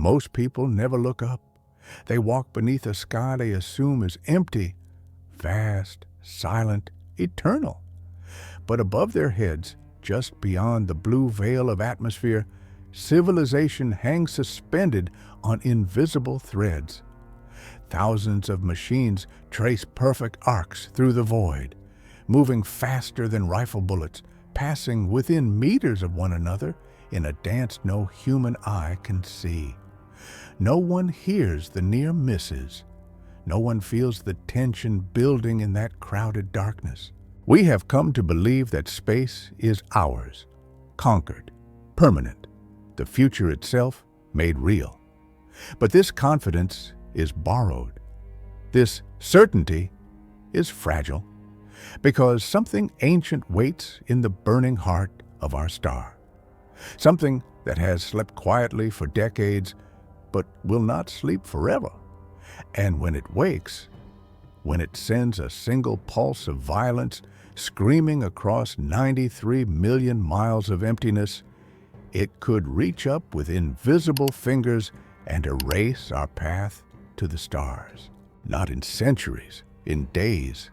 Most people never look up. They walk beneath a sky they assume is empty, vast, silent, eternal. But above their heads, just beyond the blue veil of atmosphere, civilization hangs suspended on invisible threads. Thousands of machines trace perfect arcs through the void, moving faster than rifle bullets, passing within meters of one another in a dance no human eye can see. No one hears the near misses. No one feels the tension building in that crowded darkness. We have come to believe that space is ours, conquered, permanent, the future itself made real. But this confidence is borrowed. This certainty is fragile, because something ancient waits in the burning heart of our star. Something that has slept quietly for decades, but will not sleep forever. And when it wakes, when it sends a single pulse of violence screaming across 93 million miles of emptiness, it could reach up with invisible fingers and erase our path to the stars. Not in centuries, in days.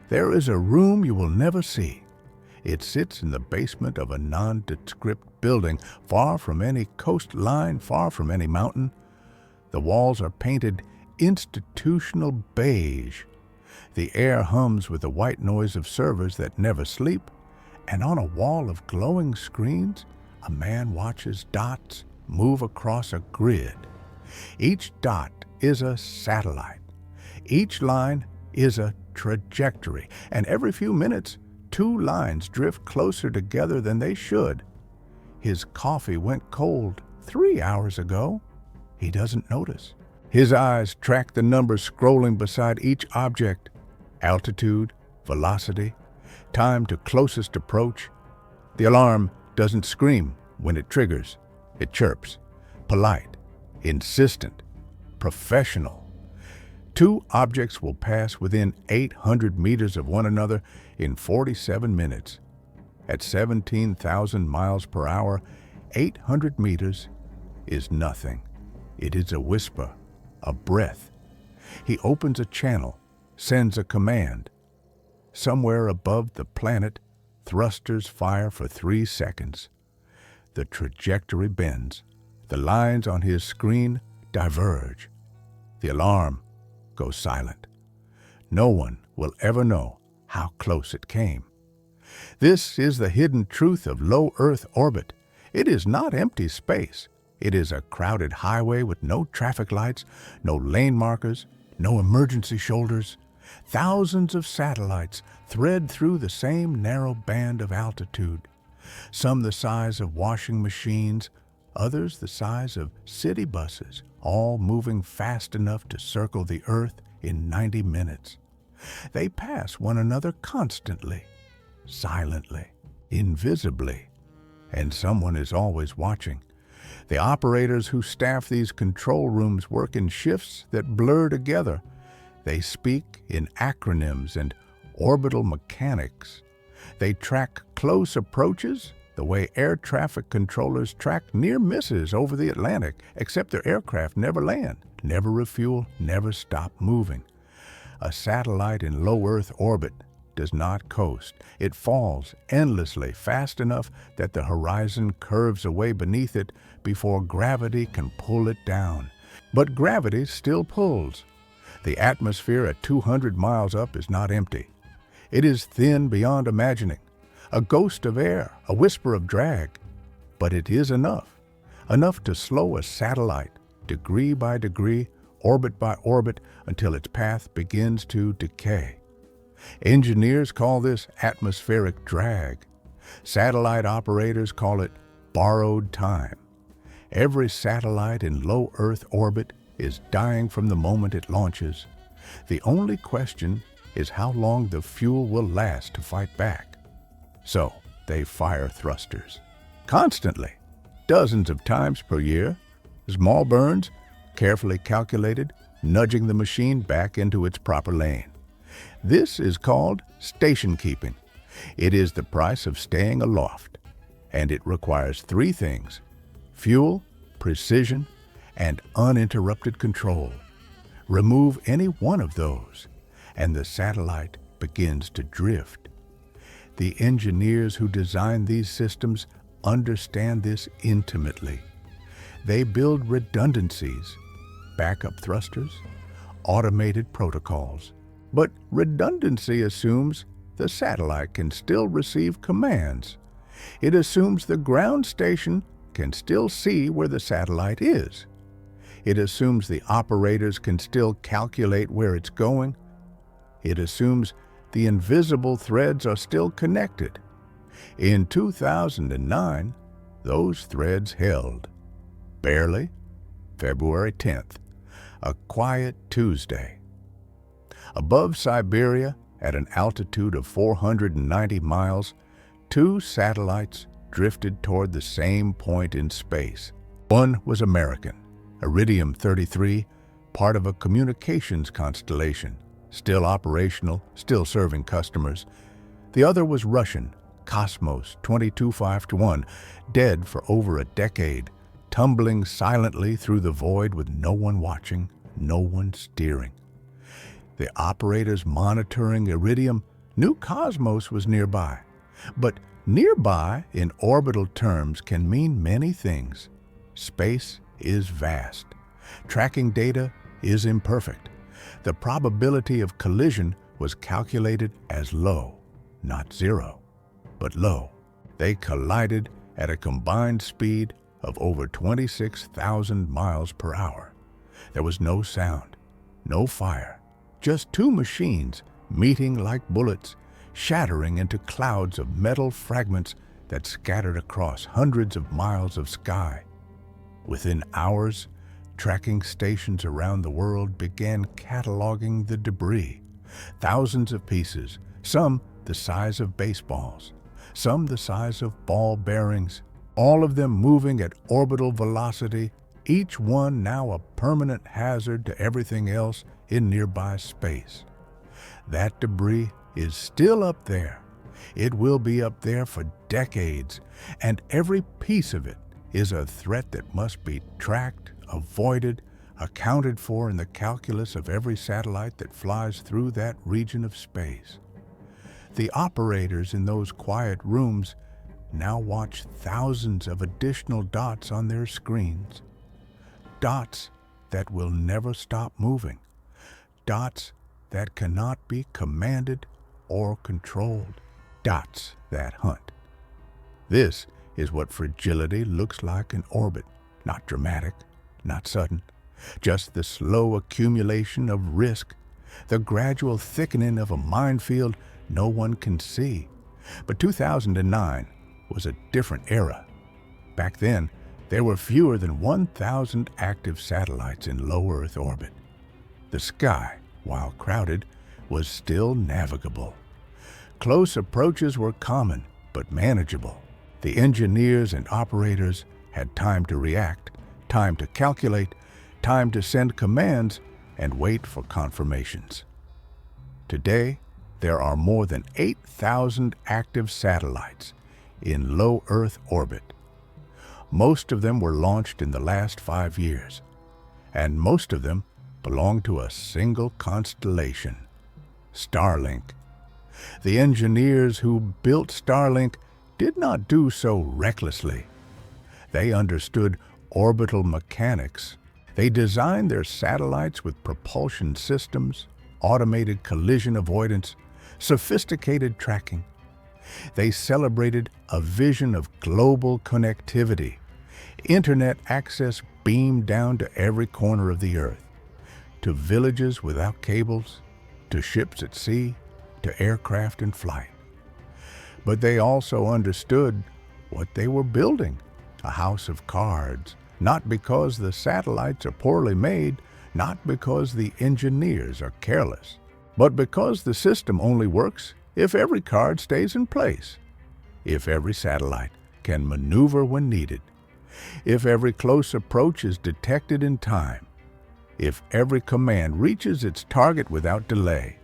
There is a room you will never see. It sits in the basement of a nondescript building, far from any coastline, far from any mountain. The walls are painted institutional beige. The air hums with the white noise of servers that never sleep, and on a wall of glowing screens, a man watches dots move across a grid. Each dot is a satellite. Each line is a trajectory, and every few minutes, two lines drift closer together than they should. His coffee went cold 3 hours ago. He doesn't notice. His eyes track the numbers scrolling beside each object: altitude, velocity, time to closest approach. The alarm doesn't scream when it triggers. It chirps, polite, insistent, professional. Two objects will pass within 800 meters of one another in 47 minutes. At 17,000 miles per hour, 800 meters is nothing. It is a whisper, a breath. He opens a channel, sends a command. Somewhere above the planet, thrusters fire for 3 seconds. The trajectory bends. The lines on his screen diverge. The alarm goes silent. No one will ever know how close it came. This is the hidden truth of low Earth orbit. It is not empty space. It is a crowded highway with no traffic lights, no lane markers, no emergency shoulders. Thousands of satellites thread through the same narrow band of altitude. Some the size of washing machines, others the size of city buses, all moving fast enough to circle the Earth in 90 minutes. They pass one another constantly, silently, invisibly, and someone is always watching. The operators who staff these control rooms work in shifts that blur together. They speak in acronyms and orbital mechanics. They track close approaches the way air traffic controllers track near misses over the Atlantic, except their aircraft never land, never refuel, never stop moving. A satellite in low Earth orbit does not coast. It falls endlessly, fast enough that the horizon curves away beneath it before gravity can pull it down. But gravity still pulls. The atmosphere at 200 miles up is not empty. It is thin beyond imagining, a ghost of air, a whisper of drag. But it is enough to slow a satellite, degree by degree, orbit by orbit, until its path begins to decay. Engineers call this atmospheric drag. Satellite operators call it borrowed time. Every satellite in low Earth orbit is dying from the moment it launches. The only question is how long the fuel will last to fight back. So they fire thrusters. Constantly, dozens of times per year. Small burns, carefully calculated, nudging the machine back into its proper lane. This is called station keeping. It is the price of staying aloft. And it requires three things: fuel, precision, and uninterrupted control. Remove any one of those, and the satellite begins to drift. The engineers who design these systems understand this intimately. They build redundancies, backup thrusters, automated protocols. But redundancy assumes the satellite can still receive commands. It assumes the ground station can still see where the satellite is. It assumes the operators can still calculate where it's going. It assumes the invisible threads are still connected. In 2009, those threads held. Barely. February 10th, a quiet Tuesday. Above Siberia, at an altitude of 490 miles, two satellites drifted toward the same point in space. One was American, Iridium 33, part of a communications constellation, still operational, still serving customers. The other was Russian, Cosmos 22521, dead for over a decade, tumbling silently through the void with no one watching, no one steering. The operators monitoring Iridium knew Cosmos was nearby, but nearby in orbital terms can mean many things. Space is vast. Tracking data is imperfect. The probability of collision was calculated as low, not zero, but low. They collided at a combined speed of over 26,000 miles per hour. There was no sound, no fire, just two machines meeting like bullets, shattering into clouds of metal fragments that scattered across hundreds of miles of sky. Within hours, tracking stations around the world began cataloging the debris. Thousands of pieces, some the size of baseballs, some the size of ball bearings, all of them moving at orbital velocity, each one now a permanent hazard to everything else in nearby space. That debris is still up there. It will be up there for decades, and every piece of it is a threat that must be tracked, avoided, accounted for in the calculus of every satellite that flies through that region of space. The operators in those quiet rooms now watch thousands of additional dots on their screens. Dots that will never stop moving. Dots that cannot be commanded or controlled. Dots that hunt. This is what fragility looks like in orbit. Not dramatic, not sudden, just the slow accumulation of risk, the gradual thickening of a minefield no one can see. But 2009 was a different era. Back then, there were fewer than 1,000 active satellites in low Earth orbit. The sky, while crowded, was still navigable. Close approaches were common, but manageable. The engineers and operators had time to react, time to calculate, time to send commands, and wait for confirmations. Today, there are more than 8,000 active satellites in low Earth orbit. Most of them were launched in the last 5 years, and most of them belong to a single constellation, Starlink. The engineers who built Starlink did not do so recklessly. They understood orbital mechanics. They designed their satellites with propulsion systems, automated collision avoidance, sophisticated tracking. They celebrated a vision of global connectivity. Internet access beamed down to every corner of the Earth, to villages without cables, to ships at sea, to aircraft in flight. But they also understood what they were building, a house of cards, not because the satellites are poorly made, not because the engineers are careless, but because the system only works if every card stays in place, if every satellite can maneuver when needed, if every close approach is detected in time, if every command reaches its target without delay.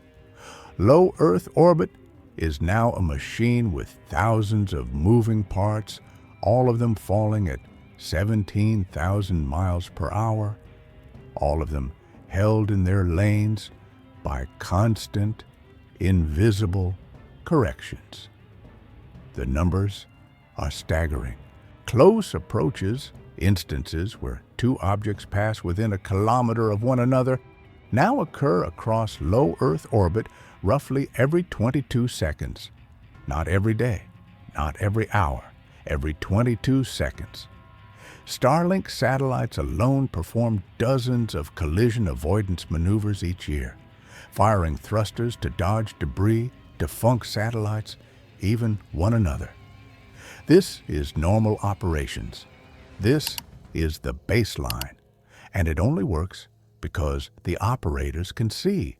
Low Earth orbit is now a machine with thousands of moving parts, all of them falling at 17,000 miles per hour, all of them held in their lanes by constant, invisible corrections. The numbers are staggering. Close approaches, instances where two objects pass within a kilometer of one another, now occur across low Earth orbit roughly every 22 seconds. Not every day, not every hour, every 22 seconds. Starlink satellites alone perform dozens of collision avoidance maneuvers each year, firing thrusters to dodge debris, defunct satellites, even one another. This is normal operations. This is the baseline, and it only works because the operators can see,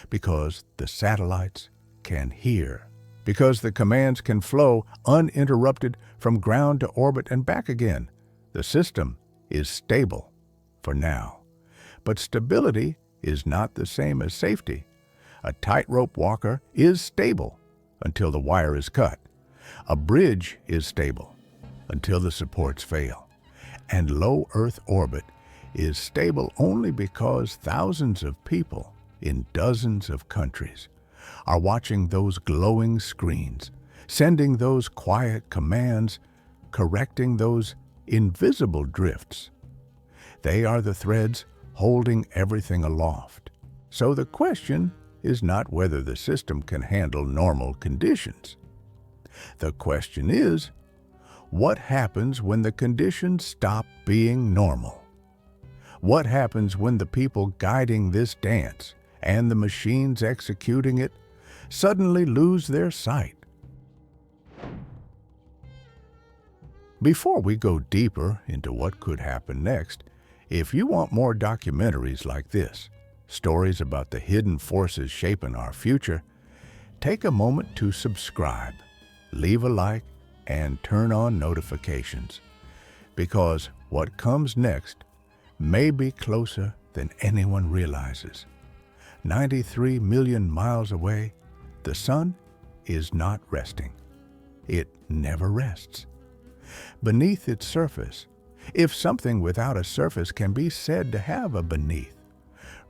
because the satellites can hear, because the commands can flow uninterrupted from ground to orbit and back again. The system is stable for now. But stability is not the same as safety. A tightrope walker is stable until the wire is cut. A bridge is stable until the supports fail. And low Earth orbit is stable only because thousands of people in dozens of countries are watching those glowing screens, sending those quiet commands, correcting those invisible drifts. They are the threads holding everything aloft. So the question is not whether the system can handle normal conditions. The question is, what happens when the conditions stop being normal? What happens when the people guiding this dance and the machines executing it suddenly lose their sight? Before we go deeper into what could happen next, if you want more documentaries like this, stories about the hidden forces shaping our future, take a moment to subscribe, leave a like, and turn on notifications, because what comes next may be closer than anyone realizes. 93 million miles away, the sun is not resting. It never rests. Beneath its surface, if something without a surface can be said to have a beneath,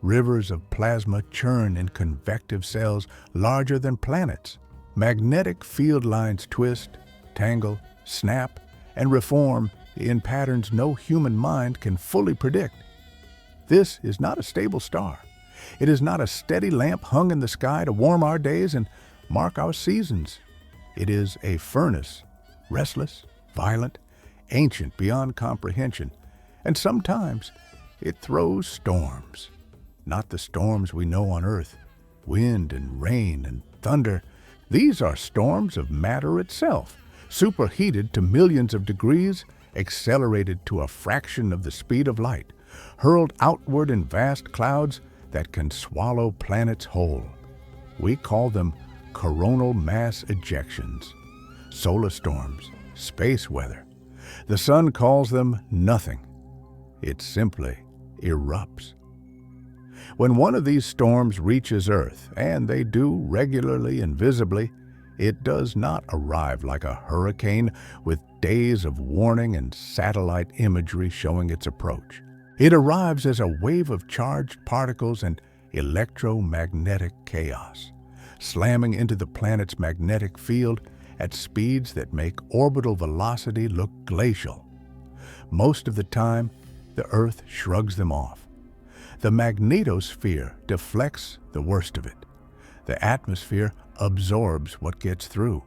rivers of plasma churn in convective cells larger than planets. Magnetic field lines twist, tangle, snap, and reform in patterns no human mind can fully predict. This is not a stable star. It is not a steady lamp hung in the sky to warm our days and mark our seasons. It is a furnace, restless, violent, ancient beyond comprehension, and sometimes it throws storms. Not the storms we know on Earth, wind and rain and thunder. These are storms of matter itself, superheated to millions of degrees, accelerated to a fraction of the speed of light, hurled outward in vast clouds that can swallow planets whole. We call them coronal mass ejections, solar storms, space weather. The sun calls them nothing. It simply erupts. When one of these storms reaches Earth, and they do regularly and visibly, it does not arrive like a hurricane with days of warning and satellite imagery showing its approach. It arrives as a wave of charged particles and electromagnetic chaos, slamming into the planet's magnetic field at speeds that make orbital velocity look glacial. Most of the time, the Earth shrugs them off. The magnetosphere deflects the worst of it. The atmosphere absorbs what gets through.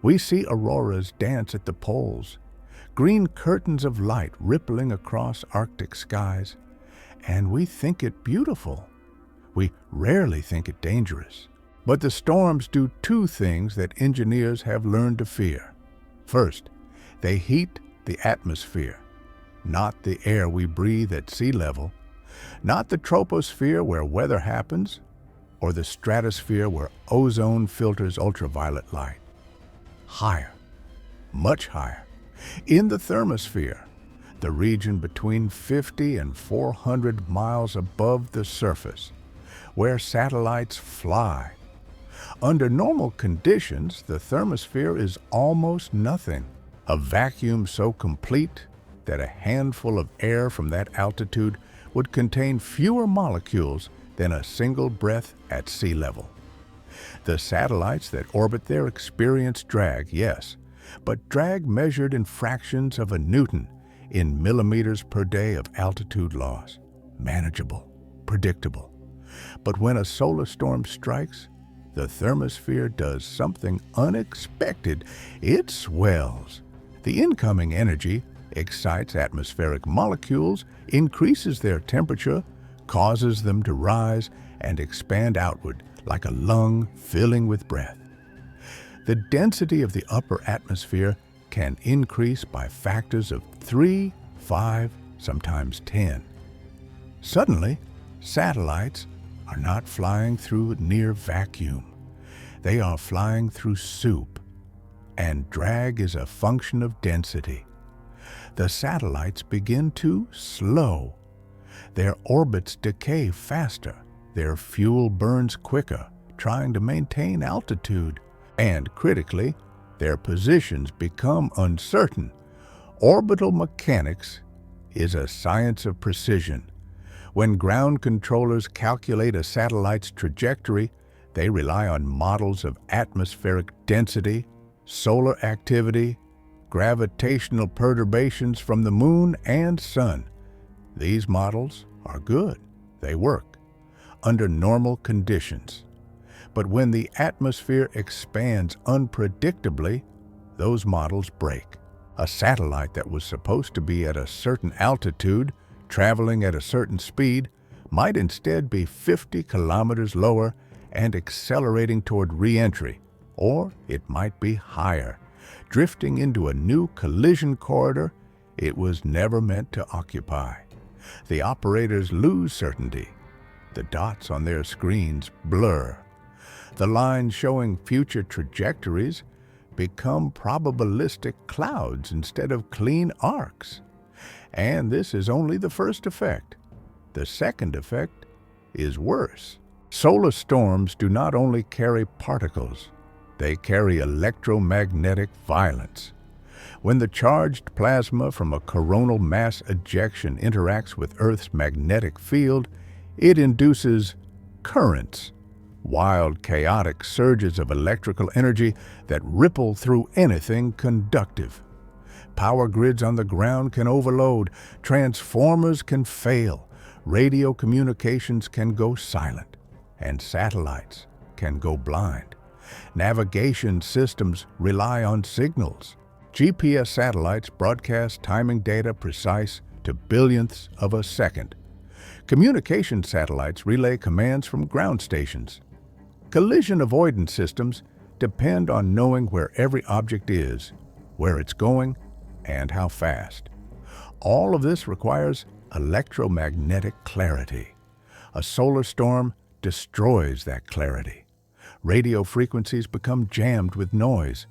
We see auroras dance at the poles, green curtains of light rippling across Arctic skies, and we think it beautiful. We rarely think it dangerous. But the storms do two things that engineers have learned to fear. First, they heat the atmosphere, not the air we breathe at sea level, not the troposphere where weather happens, or the stratosphere where ozone filters ultraviolet light. Higher, much higher, in the thermosphere, the region between 50 and 400 miles above the surface, where satellites fly. Under normal conditions, the thermosphere is almost nothing. A vacuum so complete that a handful of air from that altitude would contain fewer molecules than a single breath at sea level. The satellites that orbit there experience drag, yes, but drag measured in fractions of a Newton, in millimeters per day of altitude loss. Manageable, predictable. But when a solar storm strikes, the thermosphere does something unexpected. It swells. The incoming energy excites atmospheric molecules, increases their temperature, causes them to rise and expand outward like a lung filling with breath. The density of the upper atmosphere can increase by factors of 3, 5, sometimes 10. Suddenly, satellites are not flying through near vacuum. They are flying through soup, and drag is a function of density. The satellites begin to slow. Their orbits decay faster. Their fuel burns quicker, trying to maintain altitude. And critically, their positions become uncertain. Orbital mechanics is a science of precision. When ground controllers calculate a satellite's trajectory, they rely on models of atmospheric density, solar activity, gravitational perturbations from the moon and sun. These models are good. They work under normal conditions. But when the atmosphere expands unpredictably, those models break. A satellite that was supposed to be at a certain altitude, traveling at a certain speed, might instead be 50 kilometers lower and accelerating toward re-entry, or it might be higher, drifting into a new collision corridor it was never meant to occupy. The operators lose certainty. The dots on their screens blur. The lines showing future trajectories become probabilistic clouds instead of clean arcs. And this is only the first effect. The second effect is worse. Solar storms do not only carry particles, they carry electromagnetic violence. When the charged plasma from a coronal mass ejection interacts with Earth's magnetic field, it induces currents, wild, chaotic surges of electrical energy that ripple through anything conductive. Power grids on the ground can overload, transformers can fail, radio communications can go silent, and satellites can go blind. Navigation systems rely on signals. GPS satellites broadcast timing data precise to billionths of a second. Communication satellites relay commands from ground stations. Collision avoidance systems depend on knowing where every object is, where it's going, and how fast. All of this requires electromagnetic clarity. A solar storm destroys that clarity. Radio frequencies become jammed with noise.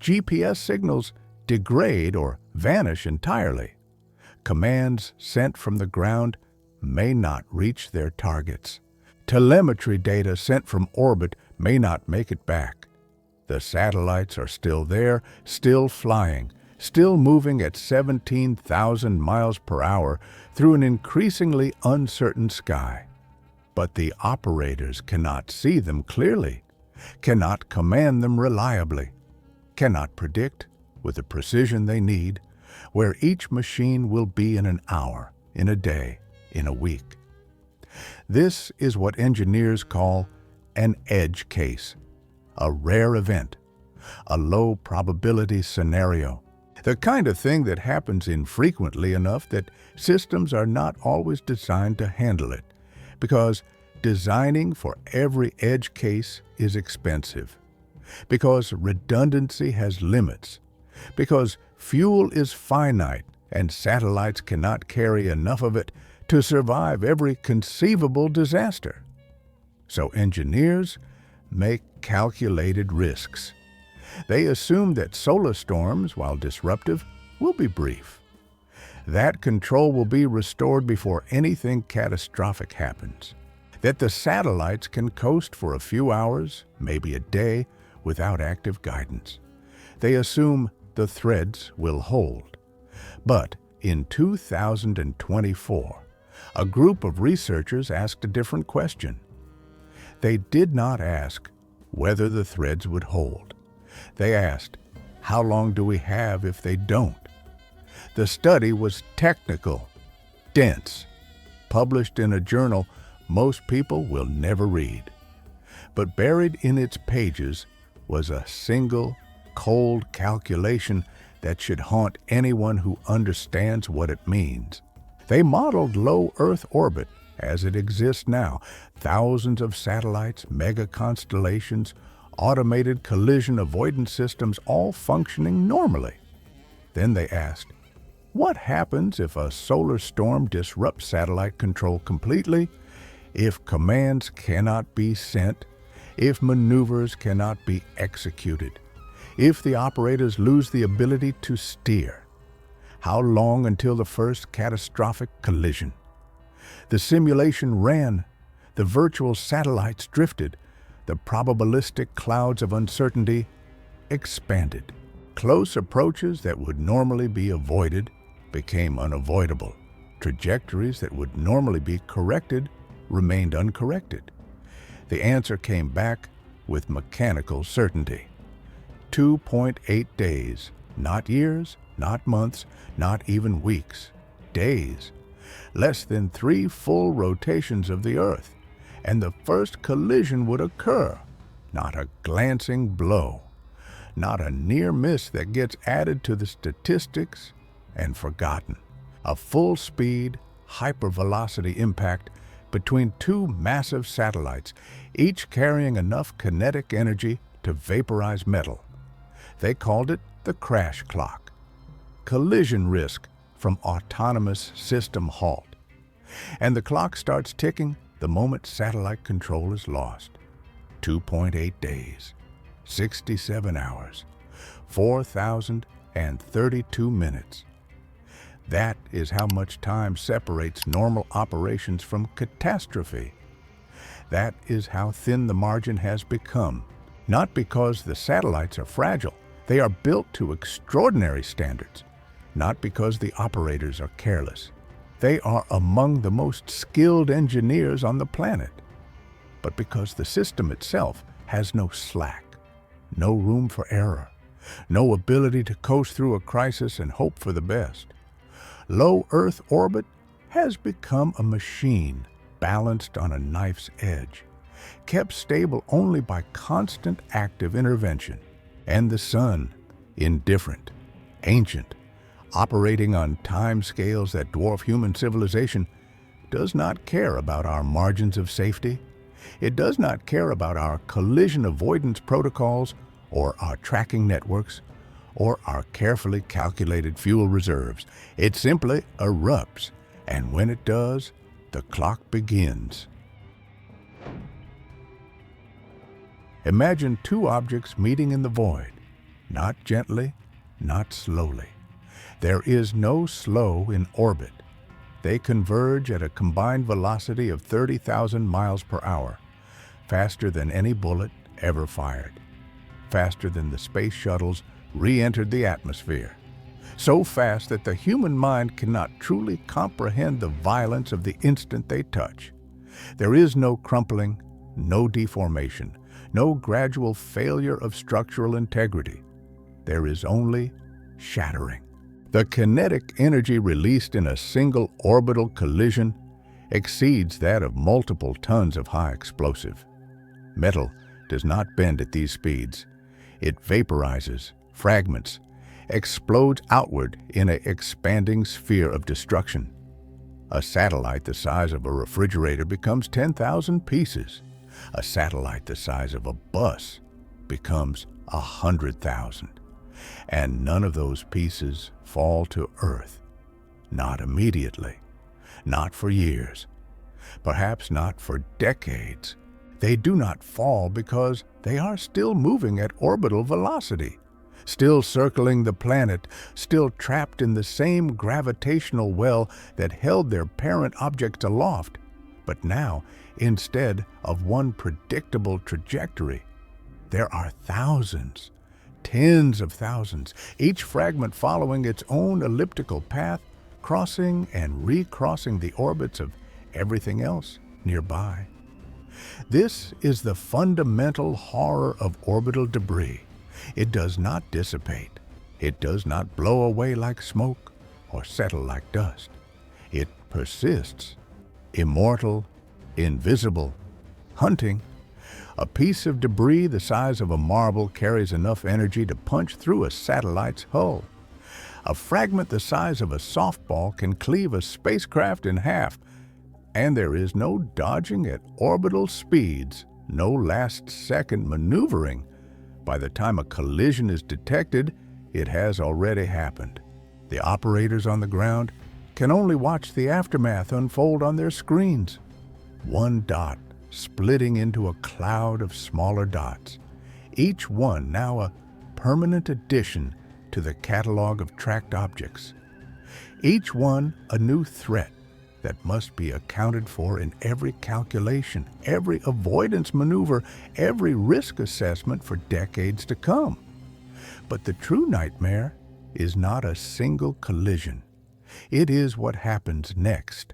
GPS signals degrade or vanish entirely. Commands sent from the ground may not reach their targets. Telemetry data sent from orbit may not make it back. The satellites are still there, still flying, still moving at 17,000 miles per hour through an increasingly uncertain sky. But the operators cannot see them clearly, cannot command them reliably, cannot predict, with the precision they need, where each machine will be in an hour, in a day, in a week. This is what engineers call an edge case, a rare event, a low probability scenario, the kind of thing that happens infrequently enough that systems are not always designed to handle it, because designing for every edge case is expensive, because redundancy has limits, because fuel is finite and satellites cannot carry enough of it to survive every conceivable disaster. So engineers make calculated risks. They assume that solar storms, while disruptive, will be brief. That control will be restored before anything catastrophic happens. That the satellites can coast for a few hours, maybe a day, without active guidance. They assume the threads will hold. But in 2024, a group of researchers asked a different question. They did not ask whether the threads would hold. They asked, how long do we have if they don't? The study was technical, dense, published in a journal most people will never read. But buried in its pages was a single, cold calculation that should haunt anyone who understands what it means. They modeled low Earth orbit as it exists now, thousands of satellites, mega-constellations, automated collision avoidance systems all functioning normally. Then they asked, what happens if a solar storm disrupts satellite control completely, if commands cannot be sent, if maneuvers cannot be executed, if the operators lose the ability to steer? How long until the first catastrophic collision? The simulation ran, the virtual satellites drifted, the probabilistic clouds of uncertainty expanded. Close approaches that would normally be avoided became unavoidable. Trajectories that would normally be corrected remained uncorrected. The answer came back with mechanical certainty. 2.8 days, not years, not months, not even weeks, days. Less than 3 full rotations of the Earth, and the first collision would occur. Not a glancing blow, not a near miss that gets added to the statistics and forgotten. A full-speed, hypervelocity impact between 2 massive satellites, each carrying enough kinetic energy to vaporize metal. They called it the crash clock. Collision risk from autonomous system halt. And the clock starts ticking the moment satellite control is lost. 2.8 days, 67 hours, 4,032 minutes. That is how much time separates normal operations from catastrophe. That is how thin the margin has become. Not because the satellites are fragile. They are built to extraordinary standards. Not because the operators are careless. They are among the most skilled engineers on the planet. But because the system itself has no slack, no room for error, no ability to coast through a crisis and hope for the best. Low Earth orbit has become a machine balanced on a knife's edge, kept stable only by constant active intervention. And the sun, indifferent, ancient, operating on time scales that dwarf human civilization, does not care about our margins of safety. It does not care about our collision avoidance protocols or our tracking networks or our carefully calculated fuel reserves. It simply erupts, and when it does, the clock begins. Imagine 2 objects meeting in the void, not gently, not slowly. There is no slow in orbit. They converge at a combined velocity of 30,000 miles per hour, faster than any bullet ever fired, faster than the space shuttles re-entered the atmosphere, so fast that the human mind cannot truly comprehend the violence of the instant they touch. There is no crumpling, no deformation, no gradual failure of structural integrity. There is only shattering. The kinetic energy released in a single orbital collision exceeds that of multiple tons of high explosive. Metal does not bend at these speeds. It vaporizes, fragments, explodes outward in an expanding sphere of destruction. A satellite the size of a refrigerator becomes 10,000 pieces. A satellite the size of a bus becomes 100,000. And none of those pieces fall to Earth. Not immediately. Not for years. Perhaps not for decades. They do not fall because they are still moving at orbital velocity, still circling the planet, still trapped in the same gravitational well that held their parent objects aloft. But now, instead of one predictable trajectory, there are thousands, Tens of thousands, each fragment following its own elliptical path, crossing and recrossing the orbits of everything else nearby. This is the fundamental horror of orbital debris. It does not dissipate. It does not blow away like smoke or settle like dust. It persists, immortal, invisible, hunting. A piece of debris the size of a marble carries enough energy to punch through a satellite's hull. A fragment the size of a softball can cleave a spacecraft in half, and there is no dodging at orbital speeds, no last-second maneuvering. By the time a collision is detected, it has already happened. The operators on the ground can only watch the aftermath unfold on their screens. One dot splitting into a cloud of smaller dots, each one now a permanent addition to the catalog of tracked objects. Each one a new threat that must be accounted for in every calculation, every avoidance maneuver, every risk assessment for decades to come. But the true nightmare is not a single collision. It is what happens next.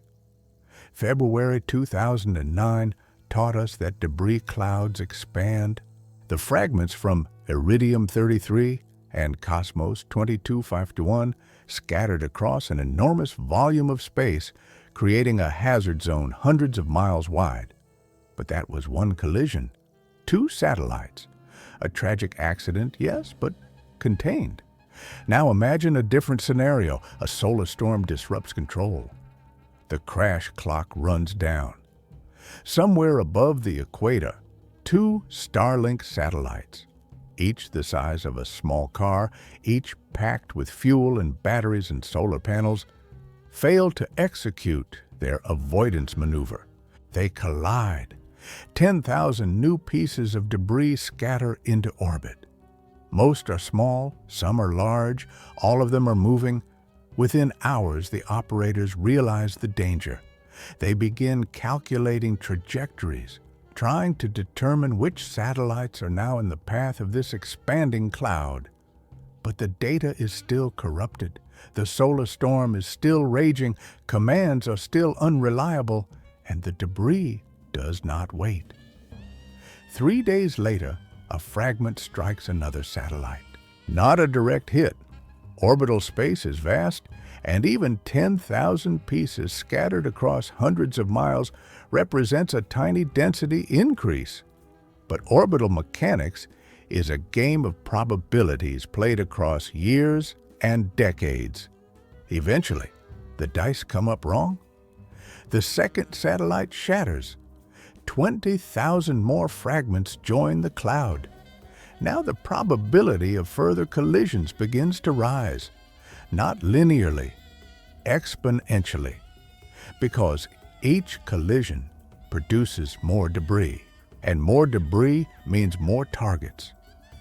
February 2009 taught us that debris clouds expand. The fragments from Iridium-33 and Cosmos 22521 scattered across an enormous volume of space, creating a hazard zone hundreds of miles wide. But that was one collision, 2 satellites. A tragic accident, yes, but contained. Now imagine a different scenario. A solar storm disrupts control. The crash clock runs down. Somewhere above the equator, 2 Starlink satellites, each the size of a small car, each packed with fuel and batteries and solar panels, fail to execute their avoidance maneuver. They collide. 10,000 new pieces of debris scatter into orbit. Most are small, some are large, all of them are moving. Within hours, the operators realize the danger. They begin calculating trajectories, trying to determine which satellites are now in the path of this expanding cloud. But the data is still corrupted. The solar storm is still raging, commands are still unreliable, and the debris does not wait. 3 days later, a fragment strikes another satellite. Not a direct hit. Orbital space is vast, and even 10,000 pieces scattered across hundreds of miles represents a tiny density increase. But orbital mechanics is a game of probabilities played across years and decades. Eventually, the dice come up wrong. The second satellite shatters. 20,000 more fragments join the cloud. Now the probability of further collisions begins to rise, not linearly, exponentially, because each collision produces more debris, and more debris means more targets.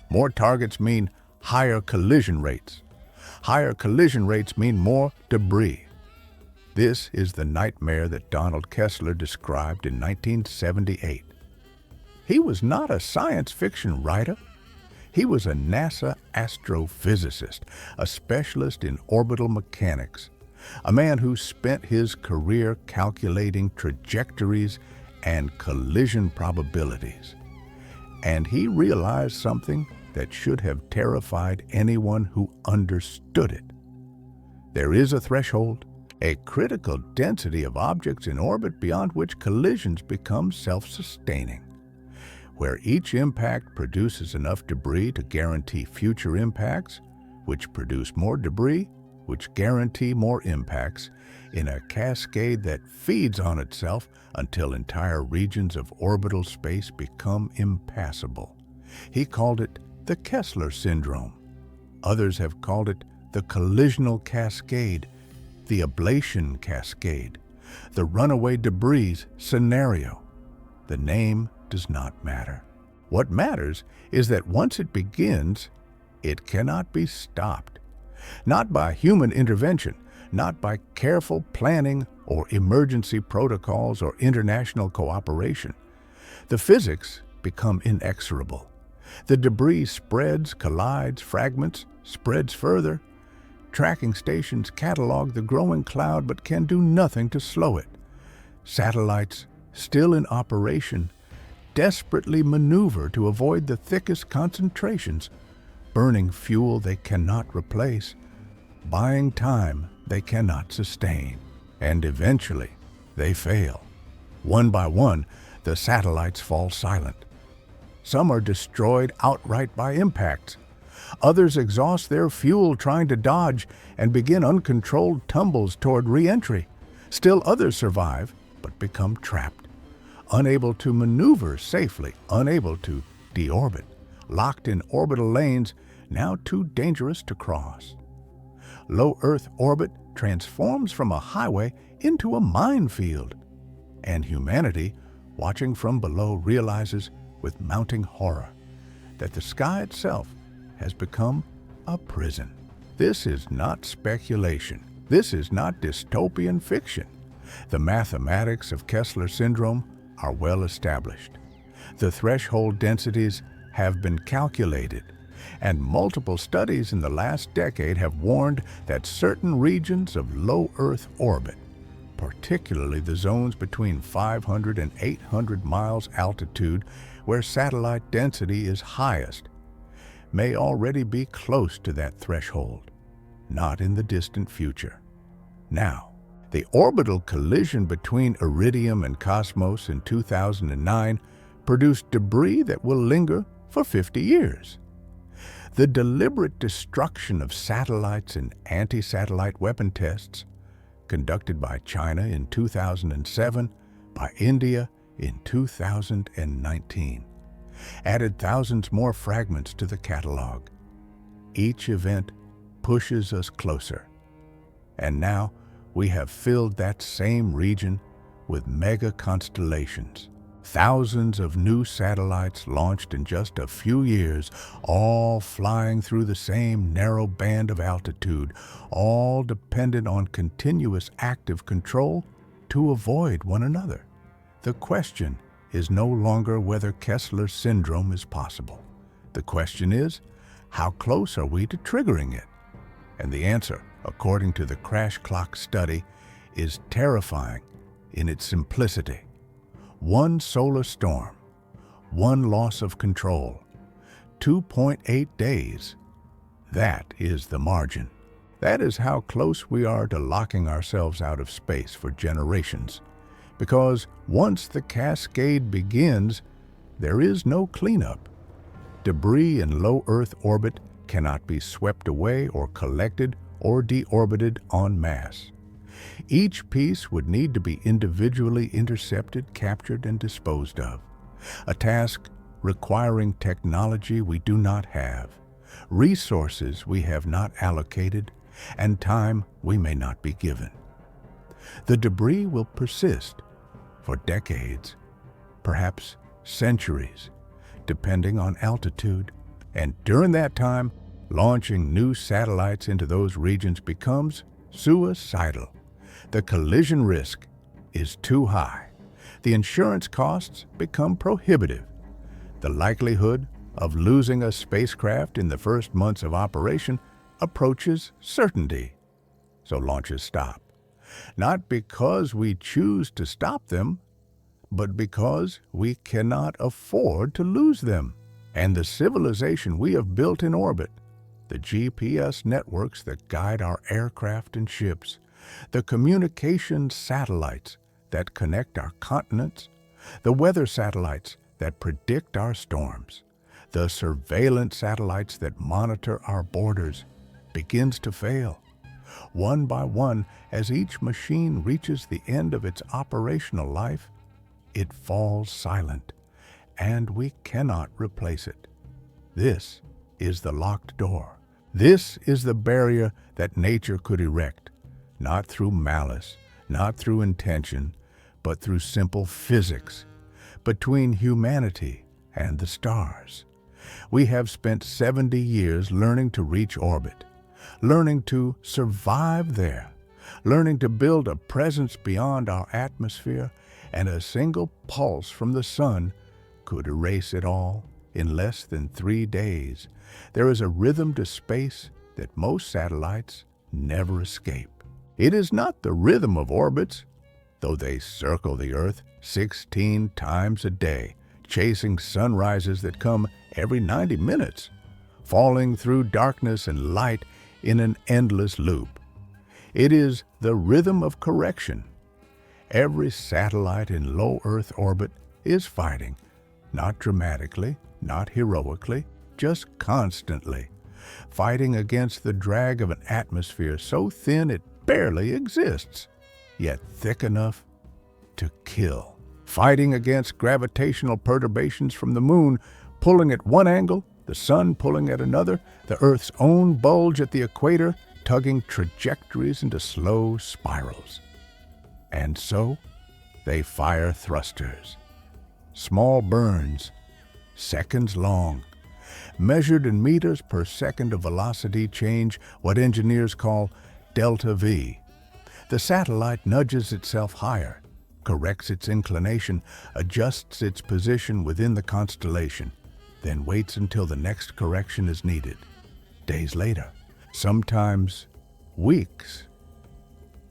More targets mean higher collision rates. Higher collision rates mean more debris. This is the nightmare that Donald Kessler described in 1978. He was not a science fiction writer. He was a NASA astrophysicist, a specialist in orbital mechanics, a man who spent his career calculating trajectories and collision probabilities. And he realized something that should have terrified anyone who understood it. There is a threshold, a critical density of objects in orbit beyond which collisions become self-sustaining, where each impact produces enough debris to guarantee future impacts, which produce more debris, which guarantee more impacts, in a cascade that feeds on itself until entire regions of orbital space become impassable. He called it the Kessler Syndrome. Others have called it the collisional cascade, the ablation cascade, the runaway debris scenario. The name does not matter. What matters is that once it begins, it cannot be stopped. Not by human intervention, not by careful planning or emergency protocols or international cooperation. The physics become inexorable. The debris spreads, collides, fragments, spreads further. Tracking stations catalog the growing cloud but can do nothing to slow it. Satellites, still in operation, desperately maneuver to avoid the thickest concentrations, burning fuel they cannot replace, buying time they cannot sustain, and eventually they fail. One by one, the satellites fall silent. Some are destroyed outright by impacts. Others exhaust their fuel trying to dodge and begin uncontrolled tumbles toward re-entry. Still others survive, but become trapped, unable to maneuver safely, unable to deorbit, locked in orbital lanes now too dangerous to cross. Low Earth orbit transforms from a highway into a minefield, and humanity, watching from below, realizes with mounting horror that the sky itself has become a prison. This is not speculation. This is not dystopian fiction. The mathematics of Kessler Syndrome are well established. The threshold densities have been calculated, and multiple studies in the last decade have warned that certain regions of low Earth orbit, particularly the zones between 500 and 800 miles altitude where satellite density is highest, may already be close to that threshold, not in the distant future. Now, the orbital collision between Iridium and Cosmos in 2009 produced debris that will linger for 50 years. The deliberate destruction of satellites in anti-satellite weapon tests, conducted by China in 2007, by India in 2019, added thousands more fragments to the catalog. Each event pushes us closer. And now we have filled that same region with mega-constellations. Thousands of new satellites launched in just a few years, all flying through the same narrow band of altitude, all dependent on continuous active control to avoid one another. The question is no longer whether Kessler Syndrome is possible. The question is, how close are we to triggering it? And the answer, according to the Crash Clock study, is terrifying in its simplicity. One solar storm, one loss of control, 2.8 days. That is the margin. That is how close we are to locking ourselves out of space for generations. Because once the cascade begins, there is no cleanup. Debris in low Earth orbit cannot be swept away or collected or deorbited en masse. Each piece would need to be individually intercepted, captured, and disposed of. A task requiring technology we do not have, resources we have not allocated, and time we may not be given. The debris will persist for decades, perhaps centuries, depending on altitude. And during that time, launching new satellites into those regions becomes suicidal. The collision risk is too high. The insurance costs become prohibitive. The likelihood of losing a spacecraft in the first months of operation approaches certainty. So launches stop. Not because we choose to stop them, but because we cannot afford to lose them. And the civilization we have built in orbit, the GPS networks that guide our aircraft and ships, the communication satellites that connect our continents, the weather satellites that predict our storms, the surveillance satellites that monitor our borders, begins to fail. One by one, as each machine reaches the end of its operational life, it falls silent, and we cannot replace it. This is the locked door. This is the barrier that nature could erect, not through malice, not through intention, but through simple physics, between humanity and the stars. We have spent 70 years learning to reach orbit, learning to survive there, learning to build a presence beyond our atmosphere, and a single pulse from the sun could erase it all in less than 3 days. There is a rhythm to space that most satellites never escape. It is not the rhythm of orbits, though they circle the Earth 16 times a day, chasing sunrises that come every 90 minutes, falling through darkness and light in an endless loop. It is the rhythm of correction. Every satellite in low Earth orbit is fighting, not dramatically, not heroically, just constantly, fighting against the drag of an atmosphere so thin it barely exists, yet thick enough to kill. Fighting against gravitational perturbations from the moon, pulling at one angle, the sun pulling at another, the Earth's own bulge at the equator, tugging trajectories into slow spirals. And so, they fire thrusters. Small burns, seconds long, measured in meters per second of velocity change, what engineers call delta V. The satellite nudges itself higher, corrects its inclination, adjusts its position within the constellation, then waits until the next correction is needed. Days later, sometimes weeks.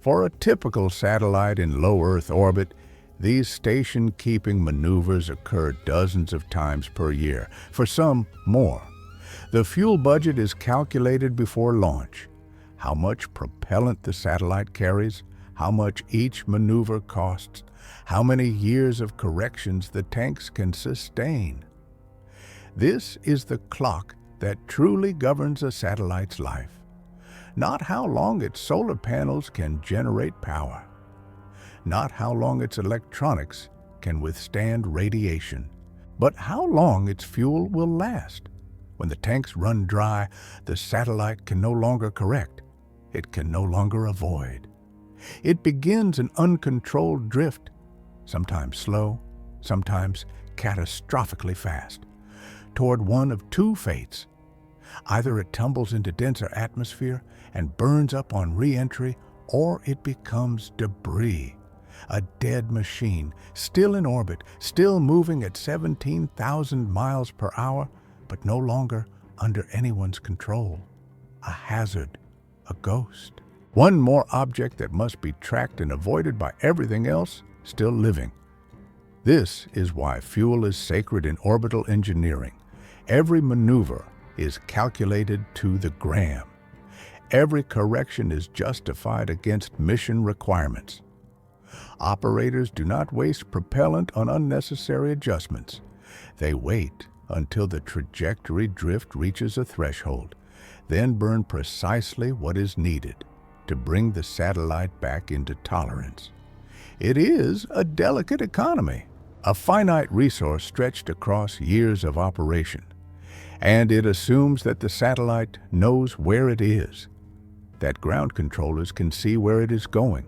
For a typical satellite in low Earth orbit, these station-keeping maneuvers occur dozens of times per year, for some more. The fuel budget is calculated before launch. How much propellant the satellite carries, how much each maneuver costs, how many years of corrections the tanks can sustain. This is the clock that truly governs a satellite's life. Not how long its solar panels can generate power. Not how long its electronics can withstand radiation, but how long its fuel will last. When the tanks run dry, the satellite can no longer correct. It can no longer avoid. It begins an uncontrolled drift, sometimes slow, sometimes catastrophically fast, toward one of two fates. Either it tumbles into denser atmosphere and burns up on re-entry, or it becomes debris, a dead machine, still in orbit, still moving at 17,000 miles per hour, but no longer under anyone's control. A hazard, a ghost. One more object that must be tracked and avoided by everything else still living. This is why fuel is sacred in orbital engineering. Every maneuver is calculated to the gram. Every correction is justified against mission requirements. Operators do not waste propellant on unnecessary adjustments. They wait until the trajectory drift reaches a threshold, then burn precisely what is needed to bring the satellite back into tolerance. It is a delicate economy, a finite resource stretched across years of operation, and it assumes that the satellite knows where it is, that ground controllers can see where it is going,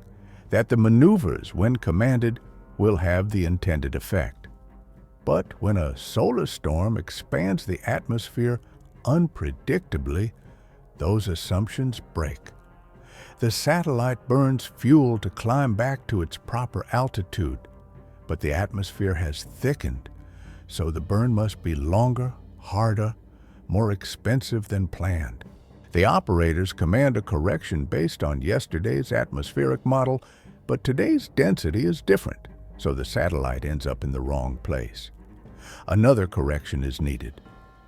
that the maneuvers, when commanded, will have the intended effect. But when a solar storm expands the atmosphere unpredictably, those assumptions break. The satellite burns fuel to climb back to its proper altitude, but the atmosphere has thickened, so the burn must be longer, harder, more expensive than planned. The operators command a correction based on yesterday's atmospheric model, but today's density is different, so the satellite ends up in the wrong place. Another correction is needed.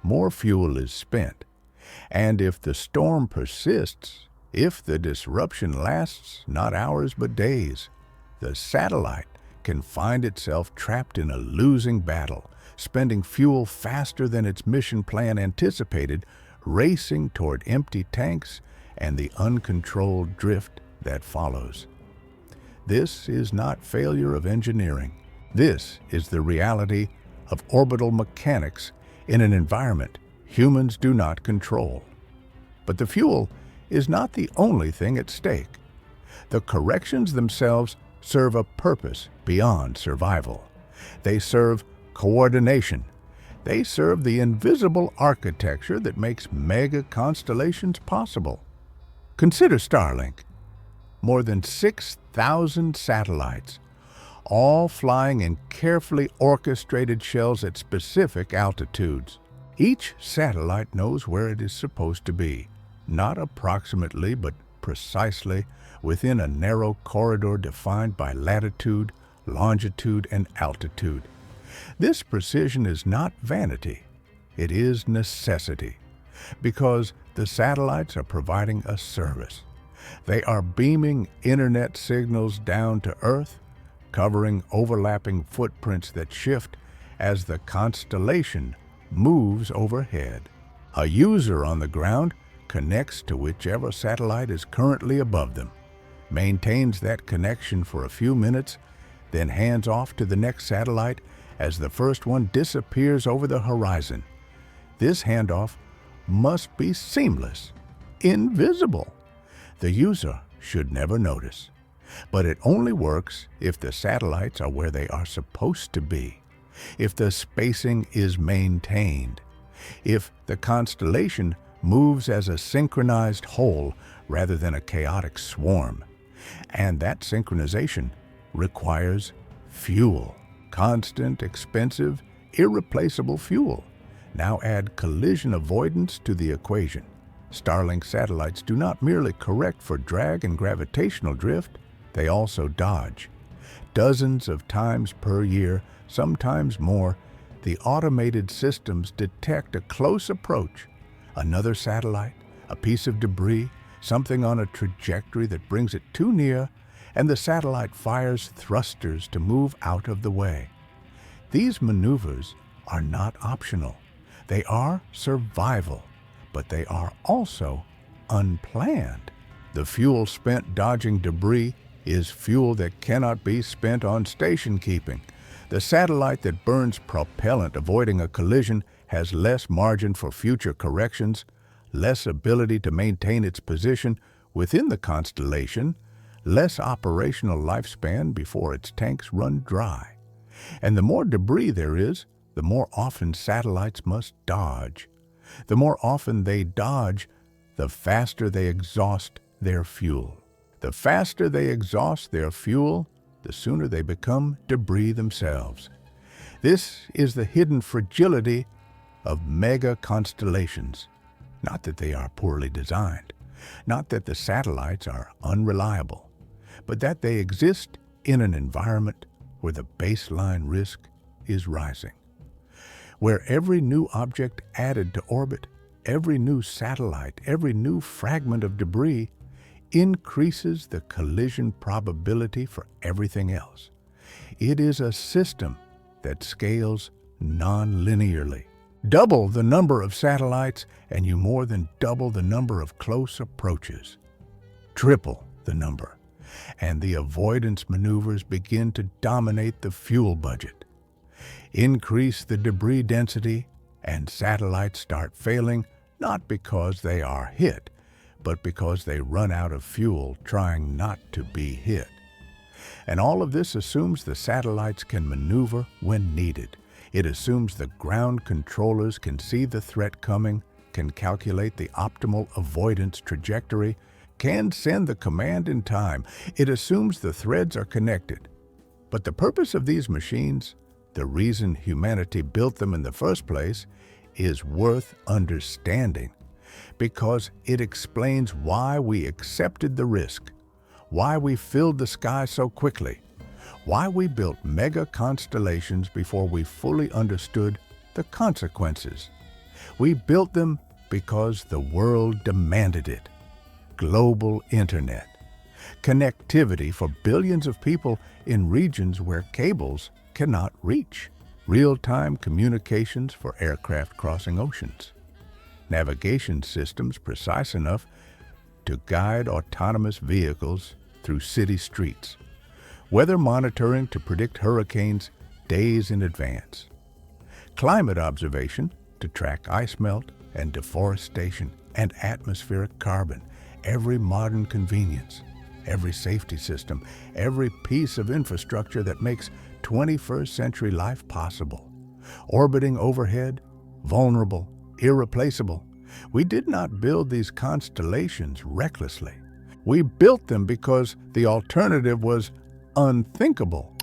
More fuel is spent. And if the storm persists, if the disruption lasts not hours but days, the satellite can find itself trapped in a losing battle, spending fuel faster than its mission plan anticipated, racing toward empty tanks and the uncontrolled drift that follows. This is not failure of engineering. This is the reality of orbital mechanics in an environment humans do not control. But the fuel is not the only thing at stake. The corrections themselves serve a purpose beyond survival. They serve coordination. They serve the invisible architecture that makes mega-constellations possible. Consider Starlink. More than 6,000 satellites, all flying in carefully orchestrated shells at specific altitudes. Each satellite knows where it is supposed to be, not approximately but precisely within a narrow corridor defined by latitude, longitude, and altitude. This precision is not vanity, it is necessity, because the satellites are providing a service. They are beaming internet signals down to Earth, covering overlapping footprints that shift as the constellation moves overhead. A user on the ground connects to whichever satellite is currently above them, maintains that connection for a few minutes, then hands off to the next satellite as the first one disappears over the horizon. This handoff must be seamless, invisible. The user should never notice, but it only works if the satellites are where they are supposed to be, if the spacing is maintained, if the constellation moves as a synchronized whole rather than a chaotic swarm. And that synchronization requires fuel, constant, expensive, irreplaceable fuel. Now add collision avoidance to the equation. Starlink satellites do not merely correct for drag and gravitational drift, they also dodge. Dozens of times per year, sometimes more, the automated systems detect a close approach. Another satellite, a piece of debris, something on a trajectory that brings it too near, and the satellite fires thrusters to move out of the way. These maneuvers are not optional. They are survival, but they are also unplanned. The fuel spent dodging debris is fuel that cannot be spent on station keeping. The satellite that burns propellant avoiding a collision has less margin for future corrections, less ability to maintain its position within the constellation, less operational lifespan before its tanks run dry. And the more debris there is, the more often satellites must dodge. The more often they dodge, the faster they exhaust their fuel. The faster they exhaust their fuel, the sooner they become debris themselves. This is the hidden fragility of mega-constellations. Not that they are poorly designed, not that the satellites are unreliable, but that they exist in an environment where the baseline risk is rising, where every new object added to orbit, every new satellite, every new fragment of debris increases the collision probability for everything else. It is a system that scales non-linearly. Double the number of satellites and you more than double the number of close approaches. Triple the number, and the avoidance maneuvers begin to dominate the fuel budget. Increase the debris density, and satellites start failing not because they are hit, but because they run out of fuel trying not to be hit. And all of this assumes the satellites can maneuver when needed. It assumes the ground controllers can see the threat coming, can calculate the optimal avoidance trajectory, can send the command in time. It assumes the threads are connected. But the purpose of these machines, the reason humanity built them in the first place, is worth understanding, because it explains why we accepted the risk, why we filled the sky so quickly, why we built mega-constellations before we fully understood the consequences. We built them because the world demanded it. Global internet, connectivity for billions of people in regions where cables cannot reach, real-time communications for aircraft crossing oceans, navigation systems precise enough to guide autonomous vehicles through city streets, weather monitoring to predict hurricanes days in advance, climate observation to track ice melt and deforestation and atmospheric carbon, every modern convenience, every safety system, every piece of infrastructure that makes 21st century life possible. Orbiting overhead, vulnerable, irreplaceable. We did not build these constellations recklessly. We built them because the alternative was unthinkable.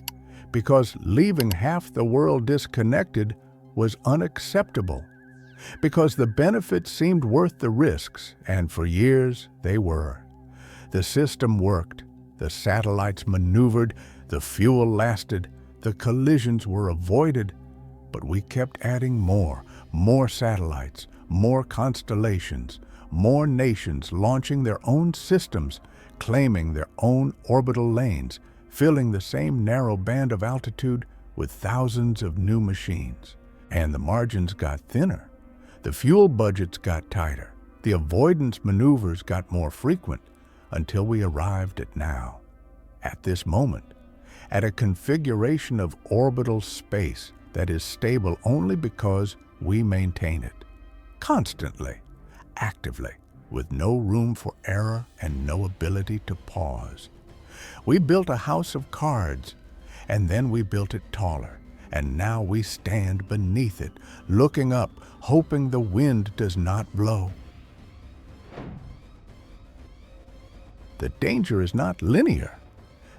because leaving half the world disconnected was unacceptable, because the benefits seemed worth the risks, and for years they were. The system worked, the satellites maneuvered, the fuel lasted, the collisions were avoided, but we kept adding more satellites, more constellations, more nations launching their own systems, claiming their own orbital lanes, filling the same narrow band of altitude with thousands of new machines. And the margins got thinner. The fuel budgets got tighter. The avoidance maneuvers got more frequent until we arrived at now, at this moment, at a configuration of orbital space that is stable only because we maintain it, constantly, actively, with no room for error and no ability to pause. We built a house of cards, and then we built it taller, and now we stand beneath it, looking up, hoping the wind does not blow. The danger is not linear.